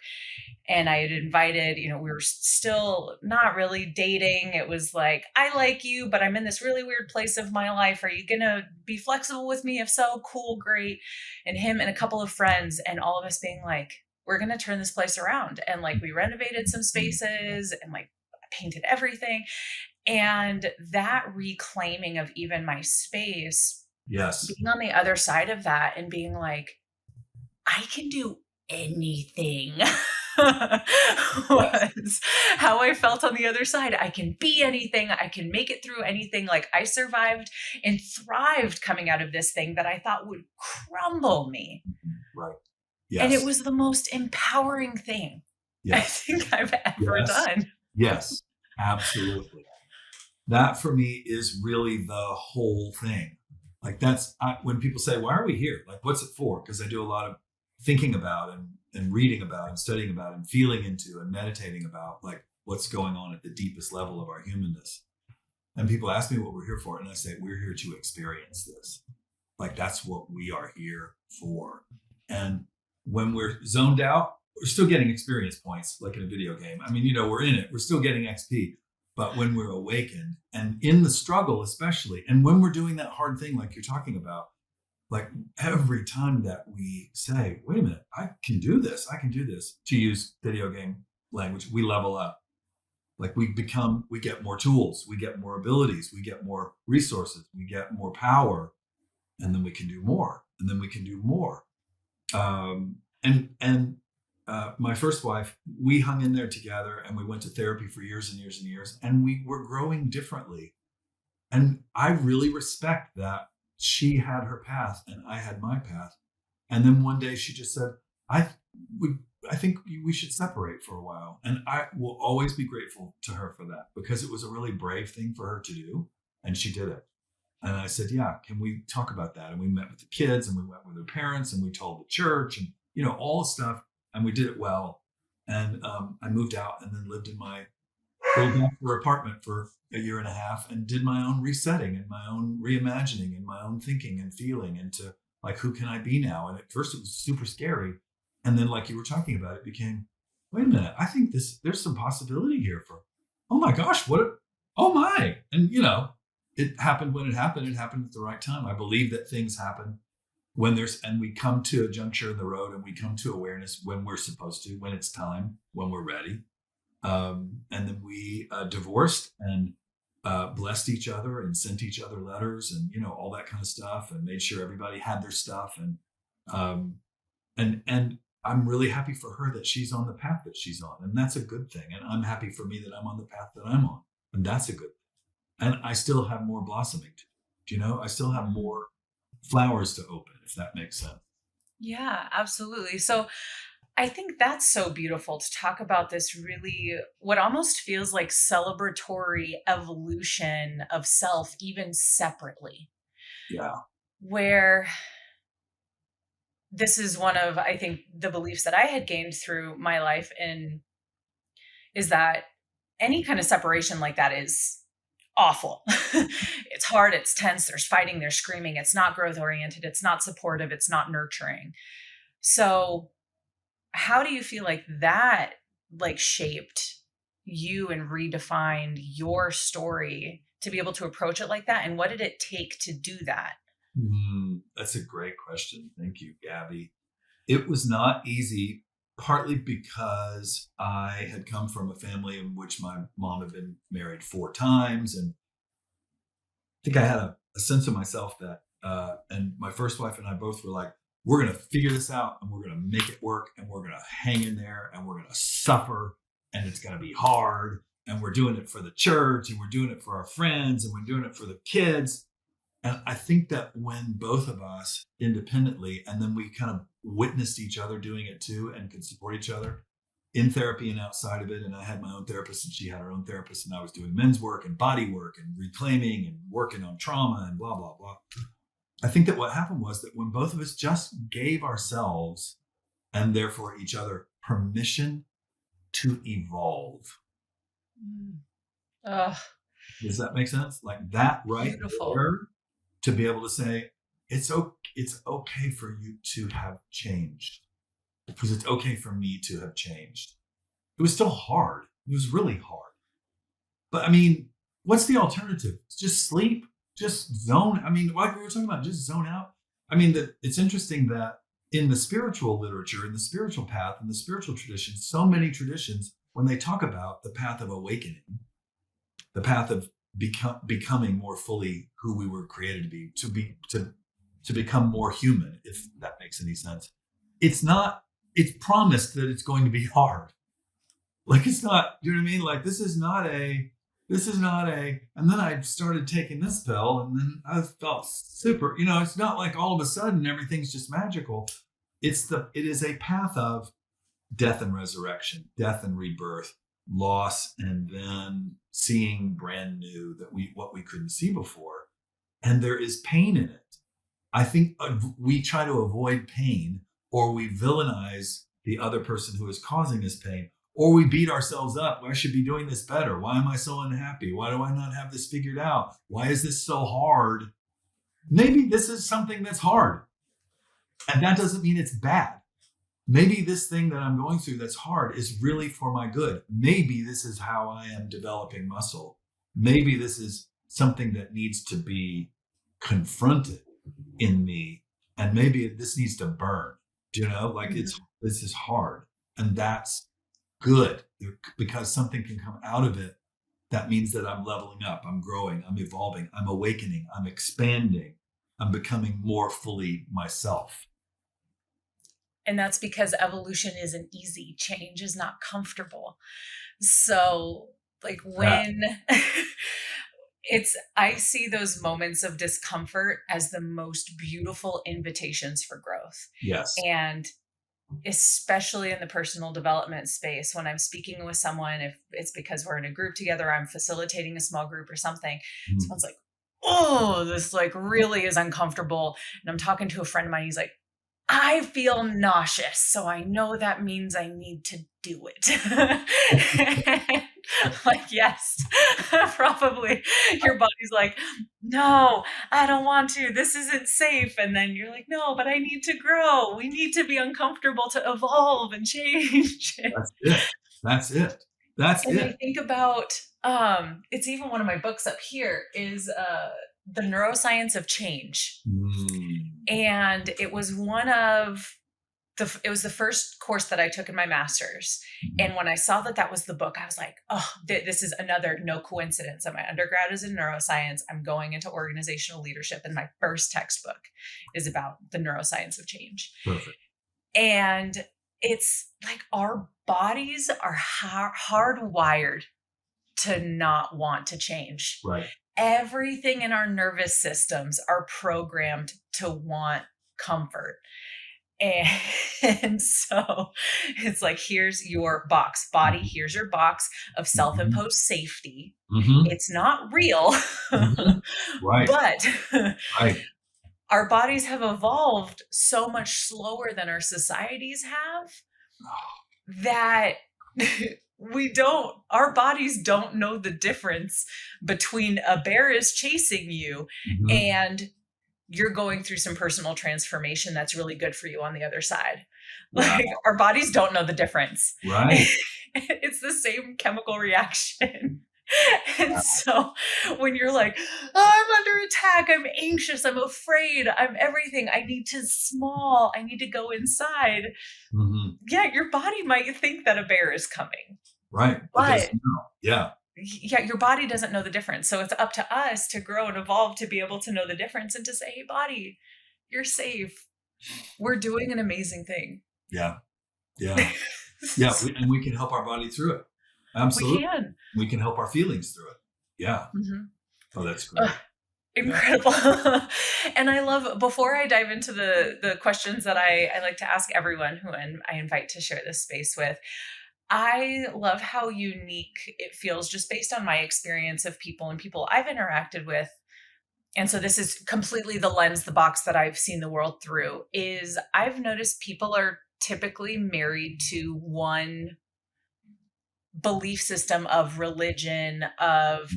And I had invited, we were still not really dating. It was like, I like you, but I'm in this really weird place of my life. Are you going to be flexible with me? If so, cool, great. And him and a couple of friends, and all of us being like, we're going to turn this place around. And like, we renovated some spaces and like painted everything. And that reclaiming of even my space, yes, being on the other side of that and being like, I can do anything was how I felt on the other side. I can be anything. I can make it through anything. Like, I survived and thrived coming out of this thing that I thought would crumble me. Right. Yes. And it was the most empowering thing I think I've ever done. Yes, absolutely. That for me is really the whole thing. Like, when people say, why are we here? Like, what's it for? Because I do a lot of thinking about and reading about and studying about and feeling into and meditating about, like, what's going on at the deepest level of our humanness. And people ask me what we're here for. And I say, we're here to experience this. Like, that's what we are here for. And when we're zoned out, we're still getting experience points, like in a video game. I mean, we're in it. We're still getting XP. But when we're awakened, and in the struggle especially, and when we're doing that hard thing like you're talking about, like, every time that we say, wait a minute, I can do this, to use video game language, we level up. Like, we get more tools, we get more abilities, we get more resources, we get more power, and then we can do more, and then we can do more. My first wife, we hung in there together, and we went to therapy for years and years and years, and we were growing differently. And I really respect that she had her path and I had my path. And then one day she just said, I think we should separate for a while. And I will always be grateful to her for that, because it was a really brave thing for her to do. And she did it. And I said, yeah, can we talk about that? And we met with the kids, and we went with their parents, and we told the church, and, all the stuff. And we did it well. And I moved out and then lived in my pulled back her apartment for a year and a half and did my own resetting and my own reimagining and my own thinking and feeling into like, who can I be now? And at first it was super scary. And then, like you were talking about, it became, wait a minute, I think there's some possibility here for, oh my gosh, oh my. And, it happened when it happened. It happened at the right time. I believe that things happen and we come to a juncture in the road and we come to awareness when we're supposed to, when it's time, when we're ready. And then we divorced and blessed each other and sent each other letters and all that kind of stuff and made sure everybody had their stuff and I'm really happy for her that she's on the path that she's on, and that's a good thing. And I'm happy for me that I'm on the path that I'm on, and that's a good thing. And I still have more blossoming to do. I still have more flowers to open, if that makes sense. Yeah, absolutely. So I think that's so beautiful to talk about this really, what almost feels like celebratory evolution of self, even separately, Yeah. where this is one of, I think, the beliefs that I had gained through my life is that any kind of separation like that is awful. It's hard, it's tense, there's fighting, there's screaming, it's not growth oriented, it's not supportive, it's not nurturing. So how do you feel like that shaped you and redefined your story to be able to approach it like that? And what did it take to do that? That's a great question. Thank you, Gabby. It was not easy, partly because I had come from a family in which my mom had been married 4 times. And I think I had a sense of myself that, and my first wife and I both were like, we're going to figure this out and we're going to make it work and we're going to hang in there and we're going to suffer and it's going to be hard. And we're doing it for the church and we're doing it for our friends and we're doing it for the kids. And I think that when both of us independently, and then we kind of witnessed each other doing it too and could support each other in therapy and outside of it. And I had my own therapist and she had her own therapist and I was doing men's work and body work and reclaiming and working on trauma and blah, blah, blah. I think that what happened was that when both of us just gave ourselves and therefore each other permission to evolve. Does that make sense? Like that, right? Beautiful. There, to be able to say, it's okay for you to have changed because it's okay for me to have changed. It was still hard. It was really hard. But I mean, what's the alternative? Just sleep, just zone. I mean, like we were talking about, just zone out. I mean, it's interesting that in the spiritual literature, in the spiritual path, in the spiritual tradition, so many traditions, when they talk about the path of awakening, the path of becoming more fully who we were created to be, to become more human, if that makes any sense. It's promised that it's going to be hard. Like it's not, you know what I mean? Like this is not a, and then I started taking this pill and then I felt super, it's not like all of a sudden everything's just magical. It is a path of death and resurrection, death and rebirth, loss, and then seeing brand new what we couldn't see before. And there is pain in it. I think we try to avoid pain, or we villainize the other person who is causing this pain, or we beat ourselves up. I should be doing this better. Why am I so unhappy? Why do I not have this figured out? Why is this so hard? Maybe this is something that's hard. And that doesn't mean it's bad. Maybe this thing that I'm going through that's hard is really for my good. Maybe this is how I am developing muscle. Maybe this is something that needs to be confronted in me. And maybe this needs to burn, this is hard. And that's good because something can come out of it. That means that I'm leveling up, I'm growing, I'm evolving, I'm awakening, I'm expanding, I'm becoming more fully myself. And that's because evolution isn't easy. Change is not comfortable. So like when I see those moments of discomfort as the most beautiful invitations for growth. Yes. And especially in the personal development space, when I'm speaking with someone, if it's because we're in a group together, I'm facilitating a small group or something, someone's like, oh, this really is uncomfortable. And I'm talking to a friend of mine, he's like, I feel nauseous, so I know that means I need to do it. like, yes, probably. Your body's like, no, I don't want to. This isn't safe. And then you're like, no, but I need to grow. We need to be uncomfortable to evolve and change. That's it. That's it. That's And I it. think about, it's even one of my books up here is The Neuroscience of Change. And it was it was the first course that I took in my master's. And when I saw that was the book, I was like, oh, this is another no coincidence. And my undergrad is in neuroscience. I'm going into organizational leadership. And my first textbook is about the neuroscience of change. Perfect. And it's like our bodies are hardwired to not want to change. Right. Everything in our nervous systems are programmed to want comfort. And so it's like, here's your box, body, here's your box of self-imposed safety. It's not real, right. But right. Our bodies have evolved so much slower than our societies have that our bodies don't know the difference between a bear is chasing you and you're going through some personal transformation that's really good for you on the other side. Wow. Like, our bodies don't know the difference. Right. It's the same chemical reaction. And so when you're like, oh, I'm under attack, I'm anxious, I'm afraid, I'm everything, I need to go inside. Yeah, your body might think that a bear is coming. Right. But yeah, your body doesn't know the difference. So it's up to us to grow and evolve to be able to know the difference and to say, hey, body, you're safe. We're doing an amazing thing. Yeah. Yeah. Yeah. And we can help our body through it. Absolutely. We can help our feelings through it. Yeah. Oh, that's great. Incredible. And I love, before I dive into the questions that I like to ask everyone who I invite to share this space with, I love how unique it feels just based on my experience of people and people I've interacted with. And so this is completely the lens, the box that I've seen the world through, is I've noticed people are typically married to one belief system of religion, of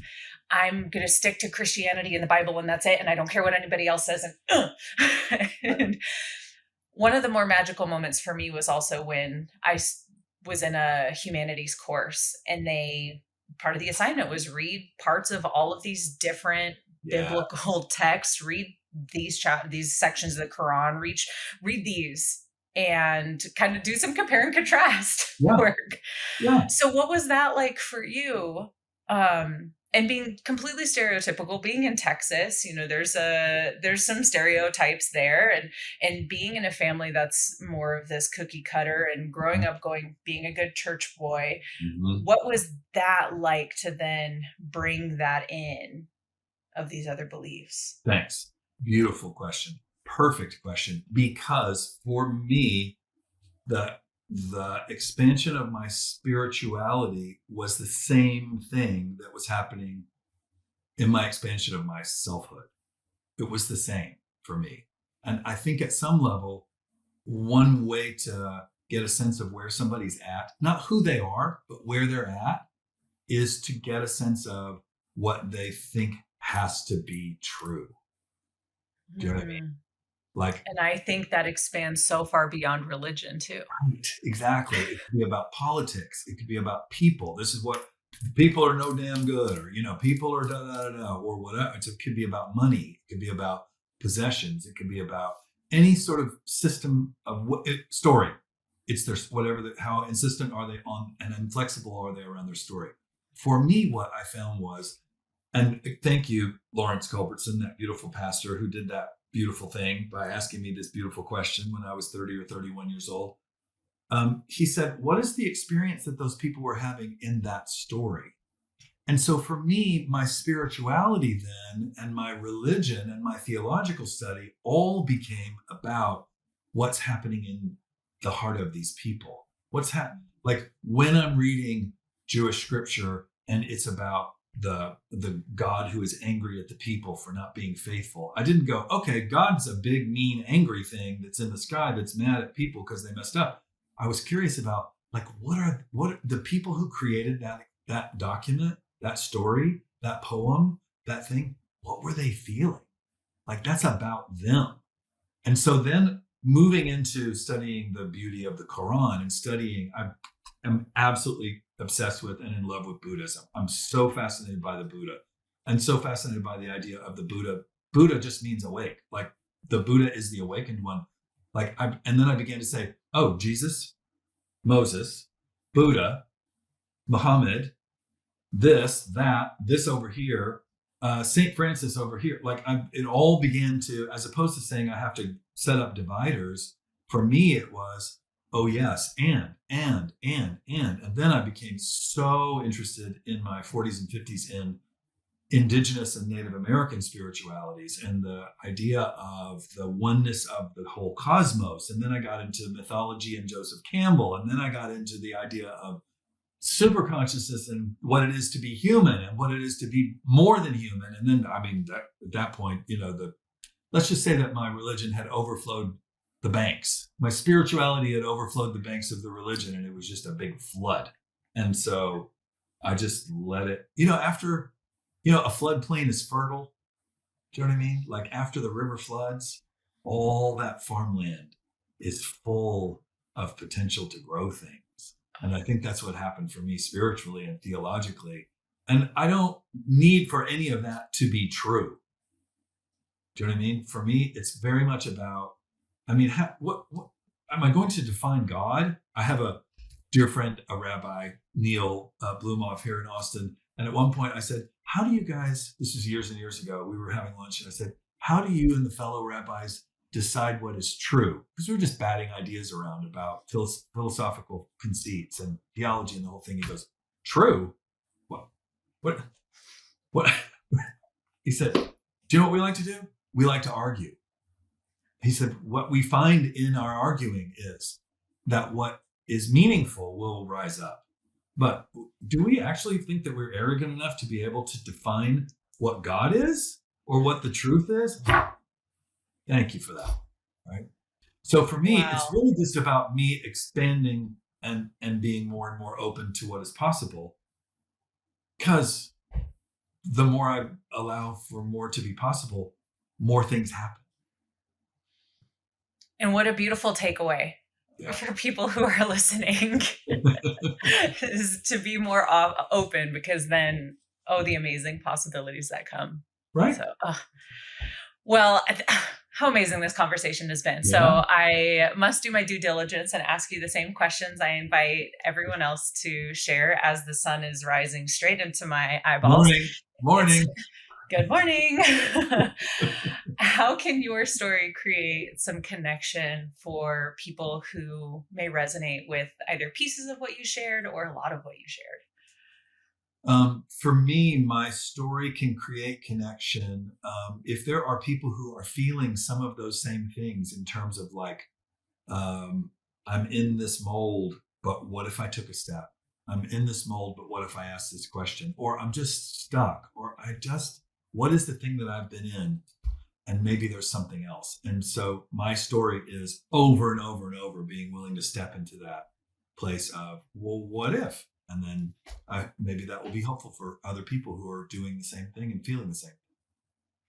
I'm going to stick to Christianity and the Bible and that's it. And I don't care what anybody else says. And one of the more magical moments for me was also when I was in a humanities course, and part of the assignment was read parts of all of these different biblical texts, read these sections of the Quran, read these and kind of do some compare and contrast work. Yeah. So what was that like for you? And being completely stereotypical, being in Texas, there's some stereotypes there, and being in a family that's more of this cookie cutter, and growing up being a good church boy. What was that like to then bring that in of these other beliefs? Thanks. Beautiful question. Perfect question. Because for me, the expansion of my spirituality was the same thing that was happening in my expansion of my selfhood. It was the same for me. And I think at some level, one way to get a sense of where somebody's at, not who they are, but where they're at, is to get a sense of what they think has to be true. Do you know what I mean? And I think that expands so far beyond religion too. Right, exactly. It could be about politics. It could be about people. This is what people are no damn good, or people are or whatever. It could be about money. It could be about possessions. It could be about any sort of system of story. It's their how insistent are they on and inflexible are they around their story. For me, what I found was, and thank you, Lawrence Culbertson, that beautiful pastor who did that beautiful thing by asking me this beautiful question when I was 30 or 31 years old. He said, what is the experience that those people were having in that story? And so for me, my spirituality then and my religion and my theological study all became about what's happening in the heart of these people. What's happening? Like when I'm reading Jewish scripture and it's about the God who is angry at the people for not being faithful, I didn't go, okay, God's a big, mean, angry thing that's in the sky that's mad at people because they messed up. I was curious about, like, what are the people who created that that document, that story, that poem, that thing, what were they feeling? Like that's about them. And so then moving into studying the beauty of the Quran and studying, I'm absolutely obsessed with and in love with Buddhism. I'm so fascinated by the Buddha and so fascinated by the idea of the Buddha. Buddha just means awake. Like the Buddha is the awakened one. And then I began to say, oh, Jesus, Moses, Buddha, Muhammad, this, that, this over here, St. Francis over here. It all began to, as opposed to saying I have to set up dividers, for me it was, oh yes, and then I became so interested in my 40s and 50s in indigenous and Native American spiritualities and the idea of the oneness of the whole cosmos. And then I got into mythology and Joseph Campbell, and then I got into the idea of super consciousness and what it is to be human and what it is to be more than human. And then, at that point, let's just say that my religion had overflowed the banks. My spirituality had overflowed the banks of the religion, and it was just a big flood. And so I just let it, after, a floodplain is fertile. Do you know what I mean? Like after the river floods, all that farmland is full of potential to grow things. And I think that's what happened for me spiritually and theologically. And I don't need for any of that to be true. Do you know what I mean? For me, it's very much about, what am I going to define God? I have a dear friend, a rabbi, Neil Blumoff here in Austin. And at one point I said, how do you guys, this was years and years ago, we were having lunch, and I said, how do you and the fellow rabbis decide what is true? Because we were just batting ideas around about philosophical conceits and theology and the whole thing. He goes, true? What? He said, do you know what we like to do? We like to argue. He said, what we find in our arguing is that what is meaningful will rise up. But do we actually think that we're arrogant enough to be able to define what God is or what the truth is? Thank you for that. Right. So for me, It's really just about me expanding and being more and more open to what is possible. Because the more I allow for more to be possible, more things happen. And what a beautiful takeaway for people who are listening is to be more open, because then, the amazing possibilities that come. Right. So, how amazing this conversation has been. Yeah. So I must do my due diligence and ask you the same questions I invite everyone else to share as the sun is rising straight into my eyeballs. Morning. Good morning. How can your story create some connection for people who may resonate with either pieces of what you shared or a lot of what you shared? For me, my story can create connection if there are people who are feeling some of those same things in terms of I'm in this mold, but what if I took a step? I'm in this mold, but what if I asked this question? Or I'm just stuck, or what is the thing that I've been in? And maybe there's something else. And so my story is over and over and over being willing to step into that place of, well, what if? And then maybe that will be helpful for other people who are doing the same thing and feeling the same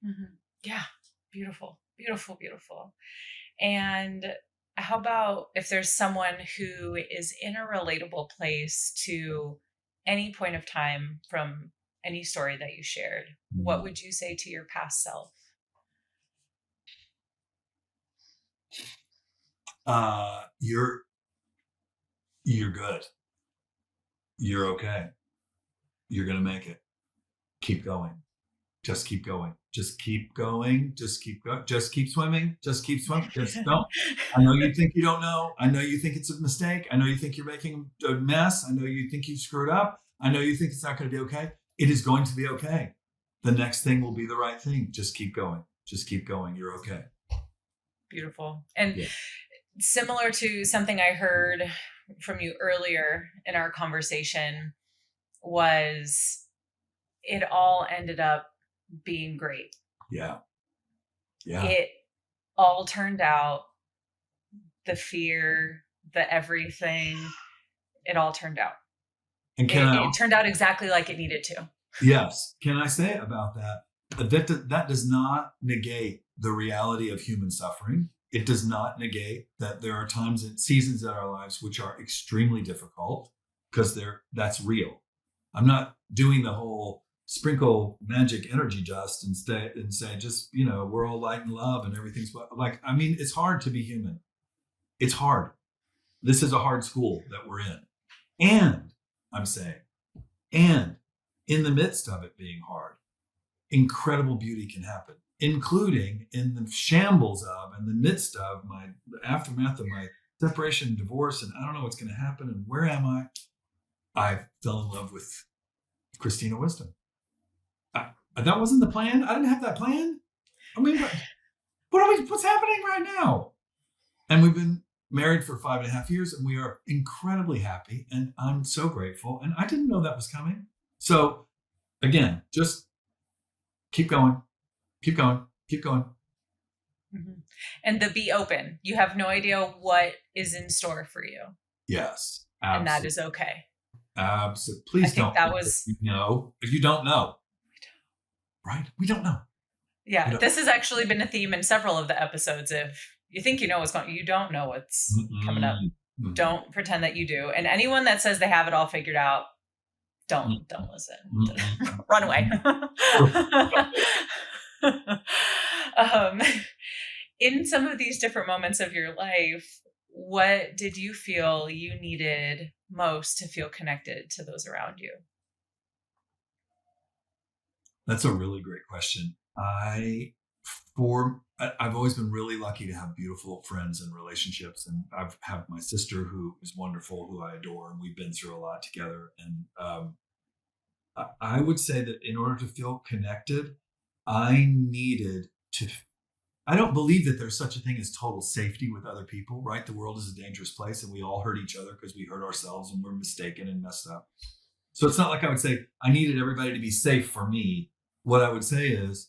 thing. Mm-hmm. Yeah. Beautiful, beautiful, beautiful. And how about if there's someone who is in a relatable place to any point of time from any story that you shared, what would you say to your past self? You're good. You're okay. You're going to make it. Keep going. Just keep going. Just keep going. Just keep going. Just keep swimming. Just keep swimming. Just don't. I know you think you don't know. I know you think it's a mistake. I know you think you're making a mess. I know you think you screwed up. I know you think it's not going to be okay. It is going to be okay. The next thing will be the right thing. Just keep going. Just keep going. You're okay. Beautiful. And similar to something I heard from you earlier in our conversation was it all ended up being great. Yeah. It all turned out, the fear, the everything, it all turned out. And it turned out exactly like it needed to. Yes. Can I say about that? That does not negate the reality of human suffering. It does not negate that there are times and seasons in our lives which are extremely difficult, because that's real. I'm not doing the whole sprinkle magic energy dust and say just, we're all light and love and everything's like, I mean, it's hard to be human. It's hard. This is a hard school that we're in. And I'm saying, and in the midst of it being hard, incredible beauty can happen, including in the shambles of, in the midst of the aftermath of my separation and divorce, and I don't know what's going to happen, and where am I? I fell in love with Christina Wisdom. That wasn't the plan. I didn't have that plan. I mean, what's happening right now? And we've been married for 5.5 years, and we are incredibly happy, and I'm so grateful. And I didn't know that was coming. So again, just keep going, keep going, keep going. Mm-hmm. And be open. You have no idea what is in store for you. Yes. Absolutely. And that is okay. Absolutely. Please don't. You don't know. Right? We don't know. Yeah. This has actually been a theme in several of the episodes. If you think you know what's going, you don't know what's coming up. Mm-hmm. Don't pretend that you do. And anyone that says they have it all figured out, don't listen. Mm-hmm. Run away. In some of these different moments of your life, what did you feel you needed most to feel connected to those around you? That's a really great question. I've always been really lucky to have beautiful friends and relationships. And I've had my sister, who is wonderful, who I adore, and we've been through a lot together. And I would say that in order to feel connected, I don't believe that there's such a thing as total safety with other people, right? The world is a dangerous place, and we all hurt each other because we hurt ourselves and we're mistaken and messed up. So it's not like I would say I needed everybody to be safe for me. What I would say is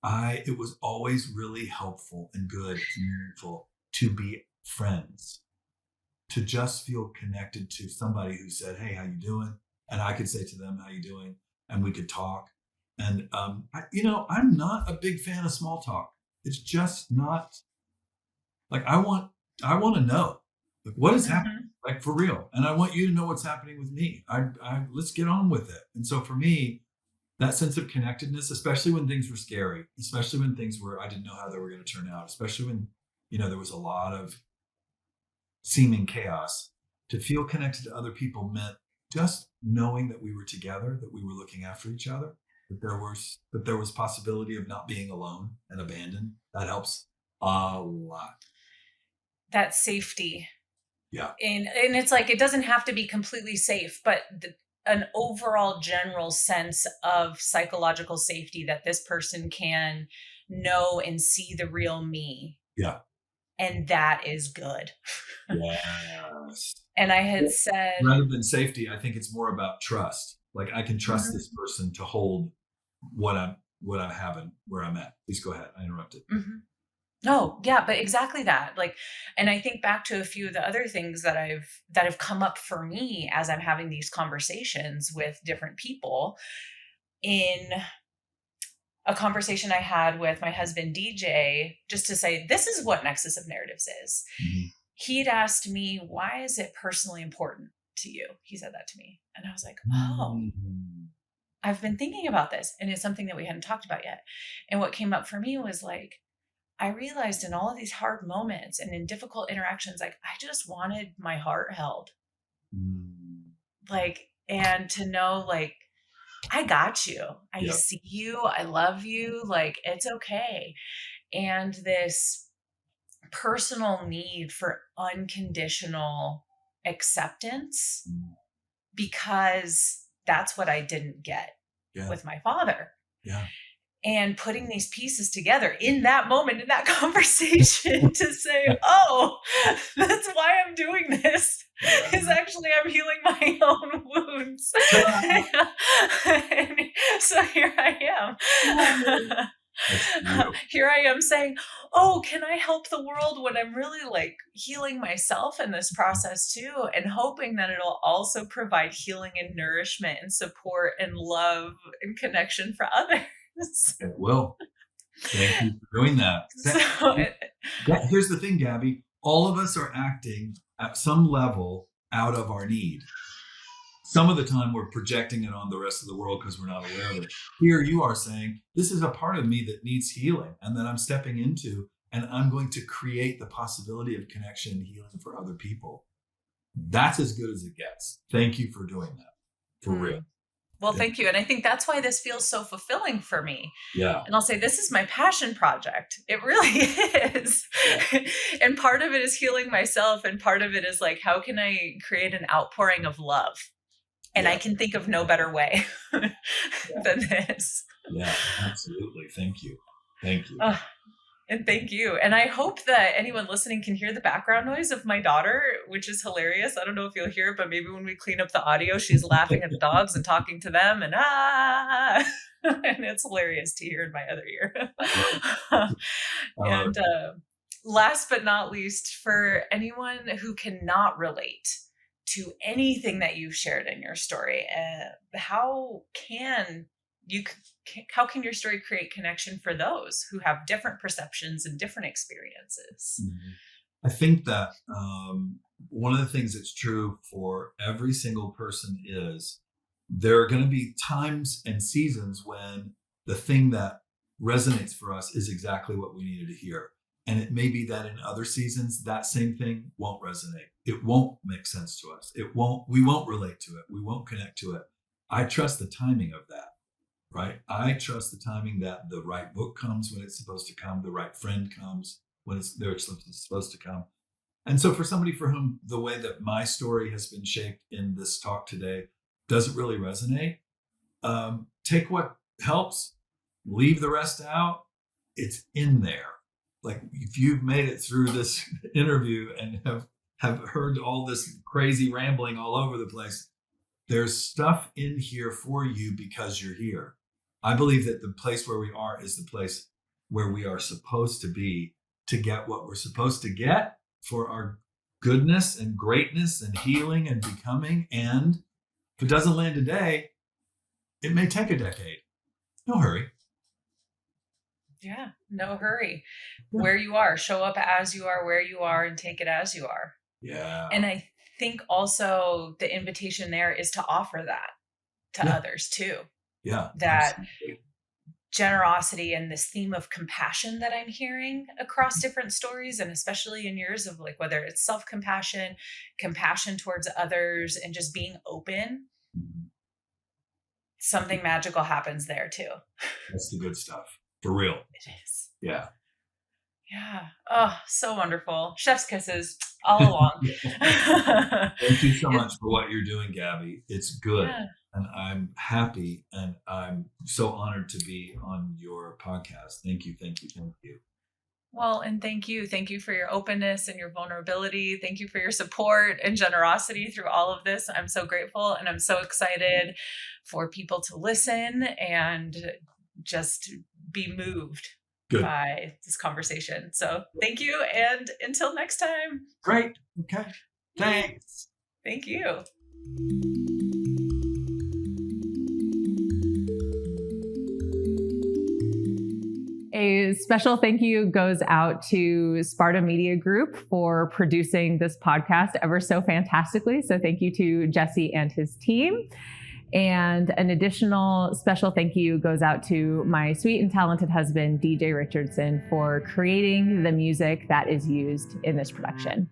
it was always really helpful and good and meaningful to be friends, to just feel connected to somebody who said, "Hey, how you doing?" And I could say to them, "How you doing?" And we could talk. And I'm not a big fan of small talk. It's just not like I want to know, like, what is happening, like, for real. And I want you to know what's happening with me. Let's get on with it. And so for me, that sense of connectedness, especially when things were scary, especially when things were, I didn't know how they were going to turn out, especially when, there was a lot of seeming chaos, to feel connected to other people meant just knowing that we were together, that we were looking after each other, that there was possibility of not being alone and abandoned. That helps a lot. That safety. Yeah. And it's like, it doesn't have to be completely safe, but an overall general sense of psychological safety, that this person can know and see the real me. Yeah. And that is good. Yes. And I had said, rather than safety, I think it's more about trust. Like, I can trust this person to hold what I'm having, where I'm at. Please go ahead. I interrupted. Mm-hmm. No, yeah, but exactly that. Like, and I think back to a few of the other things that have come up for me as I'm having these conversations with different people. In a conversation I had with my husband, DJ, just to say, this is what Nexus of Narratives is. Mm-hmm. He'd asked me, why is it personally important to you? He said that to me. And I was like, oh, I've been thinking about this. And it's something that we hadn't talked about yet. And what came up for me was like, I realized in all of these hard moments and in difficult interactions, like, I just wanted my heart held. Like, and to know, like, I got you. I see you. I love you. Like, it's okay. And this personal need for unconditional acceptance, because that's what I didn't get with my father. Yeah. And putting these pieces together in that moment, in that conversation, to say, oh, that's why I'm doing this, is actually I'm healing my own wounds. And so here I am. That's beautiful. Here I am saying, oh, can I help the world when I'm really like healing myself in this process too, and hoping that it'll also provide healing and nourishment and support and love and connection for others. It will. Thank you for doing that. So Here's the thing, Gabby. All of us are acting at some level out of our need. Some of the time we're projecting it on the rest of the world because we're not aware of it. Here you are saying, this is a part of me that needs healing and that I'm stepping into, and I'm going to create the possibility of connection and healing for other people. That's as good as it gets. Thank you for doing that. For real. Well, thank you. And I think that's why this feels so fulfilling for me. Yeah. And I'll say, this is my passion project. It really is. And part of it is healing myself. And part of it is like, how can I create an outpouring of love? And I can think of no better way than this. Yeah, absolutely. Thank you. Thank you. And thank you. And I hope that anyone listening can hear the background noise of my daughter, which is hilarious. I don't know if you'll hear it, but maybe when we clean up the audio, she's laughing at the dogs and talking to them and and it's hilarious to hear in my other ear. And last but not least, for anyone who cannot relate to anything that you've shared in your story, how can your story create connection for those who have different perceptions and different experiences? I think that one of the things that's true for every single person is there are going to be times and seasons when the thing that resonates for us is exactly what we needed to hear. And it may be that in other seasons, that same thing won't resonate. It won't make sense to us. We won't relate to it. We won't connect to it. I trust the timing of that. Right? I trust the timing that the right book comes when it's supposed to come, the right friend comes when it's supposed to come. And so for somebody for whom the way that my story has been shaped in this talk today doesn't really resonate, take what helps, leave the rest out. It's in there. Like if you've made it through this interview and have heard all this crazy rambling all over the place, there's stuff in here for you because you're here. I believe that the place where we are is the place where we are supposed to be to get what we're supposed to get for our goodness and greatness and healing and becoming. And if it doesn't land today, it may take a decade. No hurry. Yeah, no hurry. Yeah. Where you are, show up as you are, where you are, and take it as you are. Yeah. And I think also the invitation there is to offer that to others too. Yeah. That absolutely. Generosity and this theme of compassion that I'm hearing across different stories, and especially in yours, of like whether it's self-compassion, compassion towards others, and just being open, something magical happens there too. That's the good stuff. For real. It is. Yeah. Yeah. Oh, so wonderful. Chef's kisses all along. Thank you so much for what you're doing, Gabby. It's good. Yeah. And I'm happy and I'm so honored to be on your podcast. Thank you. Thank you. Thank you. Well, and thank you. Thank you for your openness and your vulnerability. Thank you for your support and generosity through all of this. I'm so grateful, and I'm so excited for people to listen and just be moved by this conversation. So thank you. And until next time. Great. Okay. Thanks. Thank you. A special thank you goes out to Sparta Media Group for producing this podcast ever so fantastically. So thank you to Jesse and his team. And an additional special thank you goes out to my sweet and talented husband, DJ Richardson, for creating the music that is used in this production.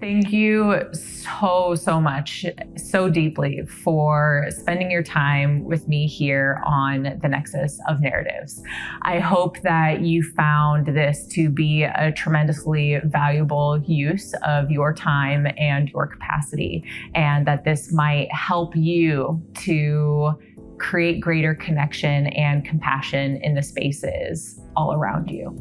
Thank you so much, so deeply for spending your time with me here on the Nexus of Narratives. I hope that you found this to be a tremendously valuable use of your time and your capacity, and that this might help you to create greater connection and compassion in the spaces all around you.